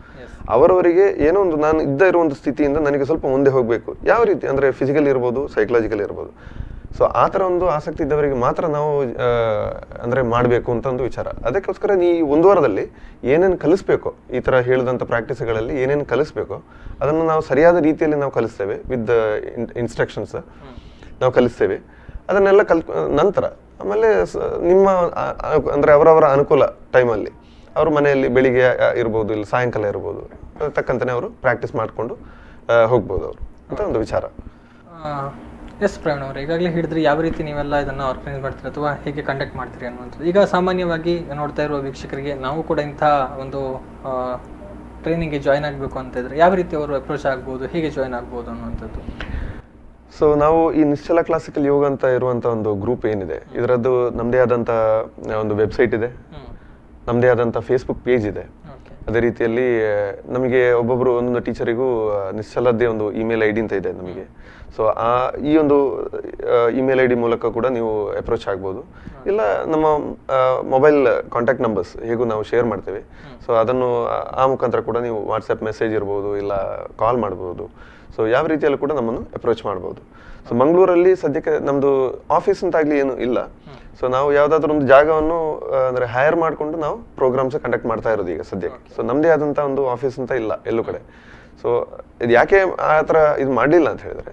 ಅವರವರಿಗೆ ಏನೋ ಒಂದು ನಾನು ಇರುವ ಒಂದು ಸ್ಥಿತಿಯಿಂದ ನನಗೆ ಸ್ವಲ್ಪ ಮುಂದೆ ಹೋಗಬೇಕು, ಯಾವ ರೀತಿ ಅಂದ್ರೆ ಫಿಸಿಕಲ್ ಇರ್ಬೋದು, ಸೈಕಲಾಜಿಕಲ್ ಇರ್ಬೋದು. ಸೊ ಆ ಥರ ಒಂದು ಆಸಕ್ತಿ ಇದ್ದವರಿಗೆ ಮಾತ್ರ ನಾವು ಅಂದರೆ ಮಾಡಬೇಕು ಅಂತ ಒಂದು ವಿಚಾರ. ಅದಕ್ಕೋಸ್ಕರ ಈ 1 ವಾರದಲ್ಲಿ ಏನೇನು ಕಲಿಸ್ಬೇಕು, ಈ ಥರ ಹೇಳಿದಂಥ ಪ್ರಾಕ್ಟೀಸ್ಗಳಲ್ಲಿ ಏನೇನು ಕಲಿಸ್ಬೇಕು ಅದನ್ನು ನಾವು ಸರಿಯಾದ ರೀತಿಯಲ್ಲಿ ನಾವು ಕಲಿಸ್ತೇವೆ. ವಿತ್ ಇನ್ಸ್ಟ್ರಕ್ಷನ್ಸ್ ನಾವು ಕಲಿಸ್ತೇವೆ. ಅದನ್ನೆಲ್ಲ ನಂತರ ಆಮೇಲೆ ನಿಮ್ಮ ಅಂದರೆ ಅವರವರ ಅನುಕೂಲ ಟೈಮಲ್ಲಿ ಅವರು ಮನೆಯಲ್ಲಿ ಬೆಳಿಗ್ಗೆ ಇರ್ಬೋದು, ಇಲ್ಲ ಸಾಯಂಕಾಲ ಇರ್ಬೋದು, ತಕ್ಕಂತನೇ ಅವರು ಪ್ರಾಕ್ಟೀಸ್ ಮಾಡಿಕೊಂಡು ಹೋಗ್ಬೋದು ಅವರು ಅಂತ ಒಂದು ವಿಚಾರ. ಎಸ್ ಪ್ರವೀಣ್ ಅವರು, ಈಗಾಗಲೇ ಹೇಳಿದ್ರಿ ಯಾವ ರೀತಿ ನೀವೆಲ್ಲ ಇದನ್ನು ಆರ್ಗನೈಸ್ ಮಾಡ್ತೀರಿ ಅಥವಾ ಹೇಗೆ ಕಂಡಕ್ಟ್ ಮಾಡ್ತೀರಿ ಅನ್ನುವಂಥದ್ದು. ಈಗ ಸಾಮಾನ್ಯವಾಗಿ ನೋಡ್ತಾ ಇರುವ ವೀಕ್ಷಕರಿಗೆ ನಾವು ಕೂಡ ಇಂಥ ಒಂದು ಟ್ರೈನಿಂಗ್ಗೆ ಜಾಯ್ನ್ ಆಗಬೇಕು ಅಂತ ಇದ್ರೆ ಯಾವ ರೀತಿ ಅವರು ಅಪ್ರೋಚ್ ಆಗ್ಬೋದು, ಹೇಗೆ ಜಾಯ್ನ್ ಆಗ್ಬೋದು ಅನ್ನುವಂಥದ್ದು? ಸೊ ನಾವು ಈ ನಿಶ್ಚಲ ಕ್ಲಾಸಿಕಲ್ ಯೋಗ ಅಂತ ಇರುವಂಥ ಒಂದು ಗ್ರೂಪ್ ಏನಿದೆ, ಇದರದ್ದು ನಮ್ಮದೇ ಆದಂಥ ಒಂದು ವೆಬ್ಸೈಟ್ ಇದೆ, ನಮ್ಮದೇ ಆದಂಥ ಫೇಸ್ಬುಕ್ ಪೇಜ್ ಇದೆ. ಅದೇ ರೀತಿಯಲ್ಲಿ ನಮಗೆ ಒಬ್ಬೊಬ್ಬರು ಒಂದೊಂದು ಟೀಚರಿಗೂ ನಿಶ್ಚಲದ್ದೇ ಒಂದು ಇಮೇಲ್ ಐ ಡಿ ಅಂತ ಇದೆ ನಮಗೆ. ಸೊ ಈ ಒಂದು ಇಮೇಲ್ ಐ ಡಿ ಮೂಲಕ ಕೂಡ ನೀವು ಅಪ್ರೋಚ್ ಆಗ್ಬೋದು. ಇಲ್ಲ ನಮ್ಮ ಮೊಬೈಲ್ ಕಾಂಟ್ಯಾಕ್ಟ್ ನಂಬರ್ಸ್ ಹೇಗೂ ನಾವು ಶೇರ್ ಮಾಡ್ತೇವೆ. ಸೊ ಅದನ್ನು ಆ ಮುಖಾಂತರ ಕೂಡ ನೀವು ವಾಟ್ಸಪ್ ಮೆಸೇಜ್ ಇರ್ಬೋದು, ಇಲ್ಲ ಕಾಲ್ ಮಾಡ್ಬೋದು. ಸೊ ಯಾವ ರೀತಿಯಲ್ಲೂ ಕೂಡ ನಮ್ಮನ್ನು ಅಪ್ರೋಚ್ ಮಾಡ್ಬೋದು. ಸೊ ಮಂಗಳೂರಲ್ಲಿ ಸದ್ಯಕ್ಕೆ ನಮ್ಮದು ಆಫೀಸ್ ಅಂತಾಗಲಿ ಏನು ಇಲ್ಲ. ಸೊ ನಾವು ಯಾವುದಾದ್ರೂ ಒಂದು ಜಾಗವನ್ನು ಅಂದರೆ ಹೈರ್ ಮಾಡಿಕೊಂಡು ನಾವು ಪ್ರೋಗ್ರಾಮ್ಸ್ ಕಂಡಕ್ಟ್ ಮಾಡ್ತಾ ಇರೋದು ಈಗ ಸದ್ಯಕ್ಕೆ. ಸೊ ನಮ್ಮದೇ ಆದಂಥ ಒಂದು ಆಫೀಸ್ ಅಂತ ಇಲ್ಲ ಎಲ್ಲೂ ಕಡೆ. ಸೊ ಇದು ಯಾಕೆ ಆ ಥರ ಇದು ಮಾಡಲಿಲ್ಲ ಅಂತ ಹೇಳಿದ್ರೆ,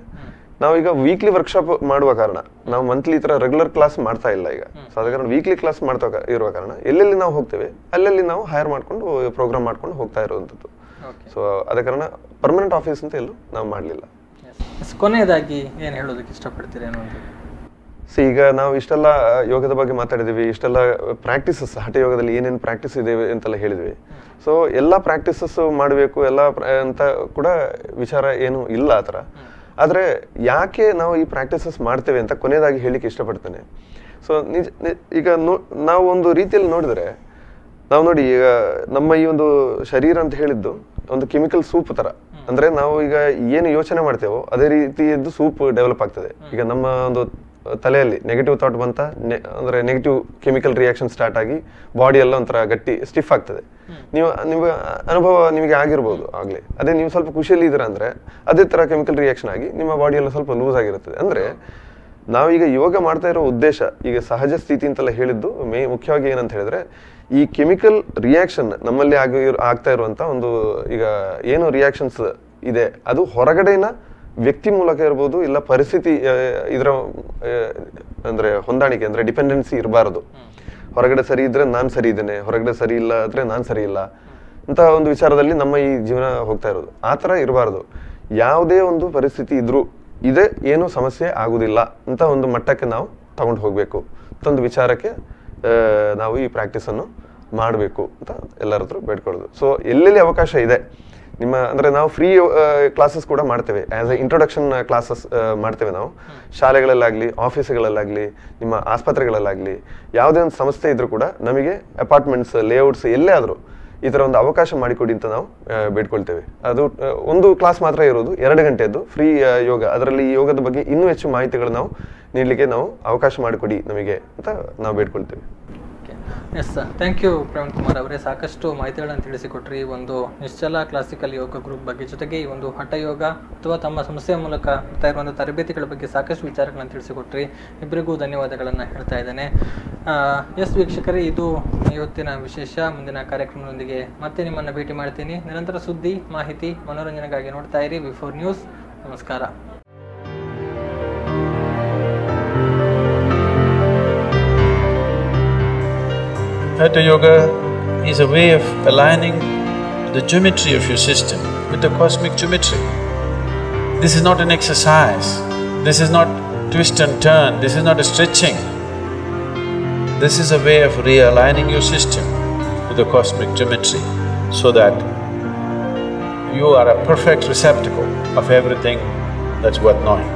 ನಾವೀಗ ವೀಕ್ಲಿ ವರ್ಕ್ಶಾಪ್ ಮಾಡುವ ಕಾರಣ ನಾವು ಮಂತ್ಲಿ ಈ ಥರ ರೆಗ್ಯುಲರ್ ಕ್ಲಾಸ್ ಮಾಡ್ತಾ ಇಲ್ಲ ಈಗ. ಸೊ ಅದ ಕಾರಣ ವೀಕ್ಲಿ ಕ್ಲಾಸ್ ಮಾಡ್ತಾ ಇರುವ ಕಾರಣ ಎಲ್ಲೆಲ್ಲಿ ನಾವು ಹೋಗ್ತೇವೆ ಅಲ್ಲೆಲ್ಲಿ ನಾವು ಹೈರ್ ಮಾಡ್ಕೊಂಡು ಪ್ರೋಗ್ರಾಮ್ ಮಾಡ್ಕೊಂಡು ಹೋಗ್ತಾ ಇರುವಂಥದ್ದು. ಸೊ ಅದ ಕಾರಣ ಪರ್ಮನೆಂಟ್ ಆಫೀಸ್ ಅಂತ ಎಲ್ಲೂ ನಾವು ಮಾಡಲಿಲ್ಲ. ಕೊನೆಯದಾಗಿ ಏನು ಹೇಳೋದಕ್ಕೆ ಇಷ್ಟಪಡ್ತೀರಿ ಅನ್ನುವಂಥದ್ದು? ಸೊ ಈಗ ನಾವು ಇಷ್ಟೆಲ್ಲ ಯೋಗದ ಬಗ್ಗೆ ಮಾತಾಡಿದ್ದೀವಿ, ಇಷ್ಟೆಲ್ಲ ಪ್ರಾಕ್ಟೀಸಸ್ ಹಠ ಯೋಗದಲ್ಲಿ ಏನೇನು ಪ್ರಾಕ್ಟೀಸ್ ಇದೆ ಅಂತೆಲ್ಲ ಹೇಳಿದ್ವಿ. ಸೊ ಎಲ್ಲ ಪ್ರಾಕ್ಟೀಸಸ್ ಮಾಡಬೇಕು ಎಲ್ಲ ಅಂತ ಕೂಡ ವಿಚಾರ ಏನು ಇಲ್ಲ ಆ ಥರ. ಆದರೆ ಯಾಕೆ ನಾವು ಈ ಪ್ರಾಕ್ಟೀಸಸ್ ಮಾಡ್ತೇವೆ ಅಂತ ಕೊನೆಯದಾಗಿ ಹೇಳಿಕ್ಕೆ ಇಷ್ಟಪಡ್ತೇನೆ. ಸೊ ಈಗ ನಾವು ಒಂದು ರೀತಿಯಲ್ಲಿ ನೋಡಿದ್ರೆ ನಾವು ನೋಡಿ, ಈಗ ನಮ್ಮ ಈ ಒಂದು ಶರೀರ ಅಂತ ಹೇಳಿದ್ದು ಒಂದು ಕೆಮಿಕಲ್ ಸೂಪ್ ತರ. ಅಂದ್ರೆ ನಾವು ಈಗ ಏನು ಯೋಚನೆ ಮಾಡ್ತೇವೋ ಅದೇ ರೀತಿಯದ್ದು ಸೂಪ್ ಡೆವಲಪ್ ಆಗ್ತದೆ. ಈಗ ನಮ್ಮ ಒಂದು ತಲೆಯಲ್ಲಿ ನೆಗೆಟಿವ್ ಥಾಟ್ ಬಂತ ಅಂದ್ರೆ ನೆಗೆಟಿವ್ ಕೆಮಿಕಲ್ ರಿಯಾಕ್ಷನ್ ಸ್ಟಾರ್ಟ್ ಆಗಿ ಬಾಡಿ ಎಲ್ಲ ಒಂಥರ ಗಟ್ಟಿ ಸ್ಟಿಫ್ ಆಗ್ತದೆ. ನಿಮ್ಗೆ ಅನುಭವ ನಿಮಗೆ ಆಗಿರ್ಬೋದು ಆಗ್ಲೇ. ಅದೇ ನೀವು ಸ್ವಲ್ಪ ಖುಷಿಯಲ್ಲಿ ಇದ್ದೀರಾ ಅಂದ್ರೆ ಅದೇ ತರ ಕೆಮಿಕಲ್ ರಿಯಾಕ್ಷನ್ ಆಗಿ ನಿಮ್ಮ ಬಾಡಿ ಎಲ್ಲ ಸ್ವಲ್ಪ ಲೂಸ್ ಆಗಿರುತ್ತದೆ. ಅಂದ್ರೆ ನಾವೀಗ ಯೋಗ ಮಾಡ್ತಾ ಇರೋ ಉದ್ದೇಶ, ಈಗ ಸಹಜ ಸ್ಥಿತಿ ಅಂತೆಲ್ಲ ಹೇಳಿದ್ದು ಮುಖ್ಯವಾಗಿ ಏನಂತ ಹೇಳಿದ್ರೆ, ಈ ಕೆಮಿಕಲ್ ರಿಯಾಕ್ಷನ್ ನಮ್ಮಲ್ಲಿ ಆಗ್ತಾ ಇರುವಂತ ಒಂದು ಈಗ ಏನು ರಿಯಾಕ್ಷನ್ಸ್ ಇದೆ ಅದು ಹೊರಗಡೆನ ವ್ಯಕ್ತಿ ಮೂಲಕ ಇರ್ಬೋದು, ಇಲ್ಲ ಪರಿಸ್ಥಿತಿ ಇದರ ಅಂದ್ರೆ ಹೊಂದಾಣಿಕೆ ಅಂದ್ರೆ ಡಿಪೆಂಡೆನ್ಸಿ ಇರಬಾರದು. ಹೊರಗಡೆ ಸರಿ ಇದ್ರೆ ನಾನು ಸರಿ ಇದ್ದೇನೆ, ಹೊರಗಡೆ ಸರಿ ಇಲ್ಲ ಆದ್ರೆ ನಾನು ಸರಿ ಇಲ್ಲ ಅಂತ ಒಂದು ವಿಚಾರದಲ್ಲಿ ನಮ್ಮ ಈ ಜೀವನ ಹೋಗ್ತಾ ಇರೋದು. ಆ ಥರ ಇರಬಾರ್ದು. ಯಾವುದೇ ಒಂದು ಪರಿಸ್ಥಿತಿ ಇದ್ರೂ ಇದೇ ಏನು ಸಮಸ್ಯೆ ಆಗುದಿಲ್ಲ ಅಂತ ಒಂದು ಮಟ್ಟಕ್ಕೆ ನಾವು ತಗೊಂಡು ಹೋಗ್ಬೇಕು ಅಂತ ಒಂದು ವಿಚಾರಕ್ಕೆ ನಾವು ಈ ಪ್ರಾಕ್ಟೀಸ್ ಅನ್ನು ಮಾಡಬೇಕು ಅಂತ ಎಲ್ಲರ ಹತ್ರ ಬೇಡ್ಕೊಳ್ಳೋದು. ಸೊ ಎಲ್ಲೆಲ್ಲಿ ಅವಕಾಶ ಇದೆ ನಿಮ್ಮ ಅಂದ್ರೆ ನಾವು ಫ್ರೀ ಕ್ಲಾಸಸ್ ಕೂಡ ಮಾಡ್ತೇವೆ. ಆಸ್ ಎ ಇಂಟ್ರೊಡಕ್ಷನ್ ಕ್ಲಾಸಸ್ ಮಾಡ್ತೇವೆ ನಾವು ಶಾಲೆಗಳಲ್ಲಾಗ್ಲಿ, ಆಫೀಸ್ಗಳಲ್ಲಾಗ್ಲಿ, ನಿಮ್ಮ ಆಸ್ಪತ್ರೆಗಳಲ್ಲಾಗ್ಲಿ, ಯಾವುದೇ ಒಂದು ಸಂಸ್ಥೆ ಇದ್ರೂ ಕೂಡ ನಮಗೆ ಅಪಾರ್ಟ್ಮೆಂಟ್ಸ್, ಲೇಔಟ್ಸ್ ಎಲ್ಲೇ ಆದರೂ ಈ ಥರ ಒಂದು ಅವಕಾಶ ಮಾಡಿಕೊಡಿ ಅಂತ ನಾವು ಬೇಡ್ಕೊಳ್ತೇವೆ. ಅದು ಒಂದು ಕ್ಲಾಸ್ ಮಾತ್ರ ಇರೋದು, 2 ಗಂಟೆದ್ದು ಫ್ರೀ ಯೋಗ. ಅದರಲ್ಲಿ ಯೋಗದ ಬಗ್ಗೆ ಇನ್ನೂ ಹೆಚ್ಚು ಮಾಹಿತಿಗಳು ನಾವು ನೀಡಲಿಕ್ಕೆ ನಾವು ಅವಕಾಶ ಮಾಡಿಕೊಡಿ ನಮಗೆ ಅಂತ ನಾವು ಬೇಡ್ಕೊಳ್ತೇವೆ. Yes sir, thank you Praveen Kumar ಅವರೇ. ಸಾಕಷ್ಟು ಮಾಹಿತಿಗಳನ್ನು ತಿಳಿಸಿಕೊಟ್ರಿ ಒಂದು ನಿಶ್ಚಲ ಕ್ಲಾಸಿಕಲ್ ಯೋಗ ಗ್ರೂಪ್ ಬಗ್ಗೆ, ಜೊತೆಗೆ ಈ ಒಂದು ಹಠ ಯೋಗ ಅಥವಾ ತಮ್ಮ ಸಂಸ್ಥೆಯ ಮೂಲಕ ಬರ್ತಾ ಇರುವಂಥ ತರಬೇತಿಗಳ ಬಗ್ಗೆ ಸಾಕಷ್ಟು ವಿಚಾರಗಳನ್ನು ತಿಳಿಸಿಕೊಟ್ರಿ. ಇಬ್ಬರಿಗೂ ಧನ್ಯವಾದಗಳನ್ನು ಹೇಳ್ತಾ ಇದ್ದೇನೆ. ಎಸ್ ವೀಕ್ಷಕರೇ, ಇದು ಇವತ್ತಿನ ವಿಶೇಷ. ಮುಂದಿನ ಕಾರ್ಯಕ್ರಮದೊಂದಿಗೆ ಮತ್ತೆ ನಿಮ್ಮನ್ನು ಭೇಟಿ ಮಾಡ್ತೀನಿ. ನಿರಂತರ ಸುದ್ದಿ, ಮಾಹಿತಿ, ಮನೋರಂಜನೆಗಾಗಿ ನೋಡ್ತಾ ಇರಿ V4 ನ್ಯೂಸ್. ನಮಸ್ಕಾರ. Hatha Yoga is a way of aligning the geometry of your system with the cosmic geometry. This is not an exercise, this is not twist and turn, this is not a stretching. This is a way of realigning your system with the cosmic geometry so that you are a perfect receptacle of everything that's worth knowing.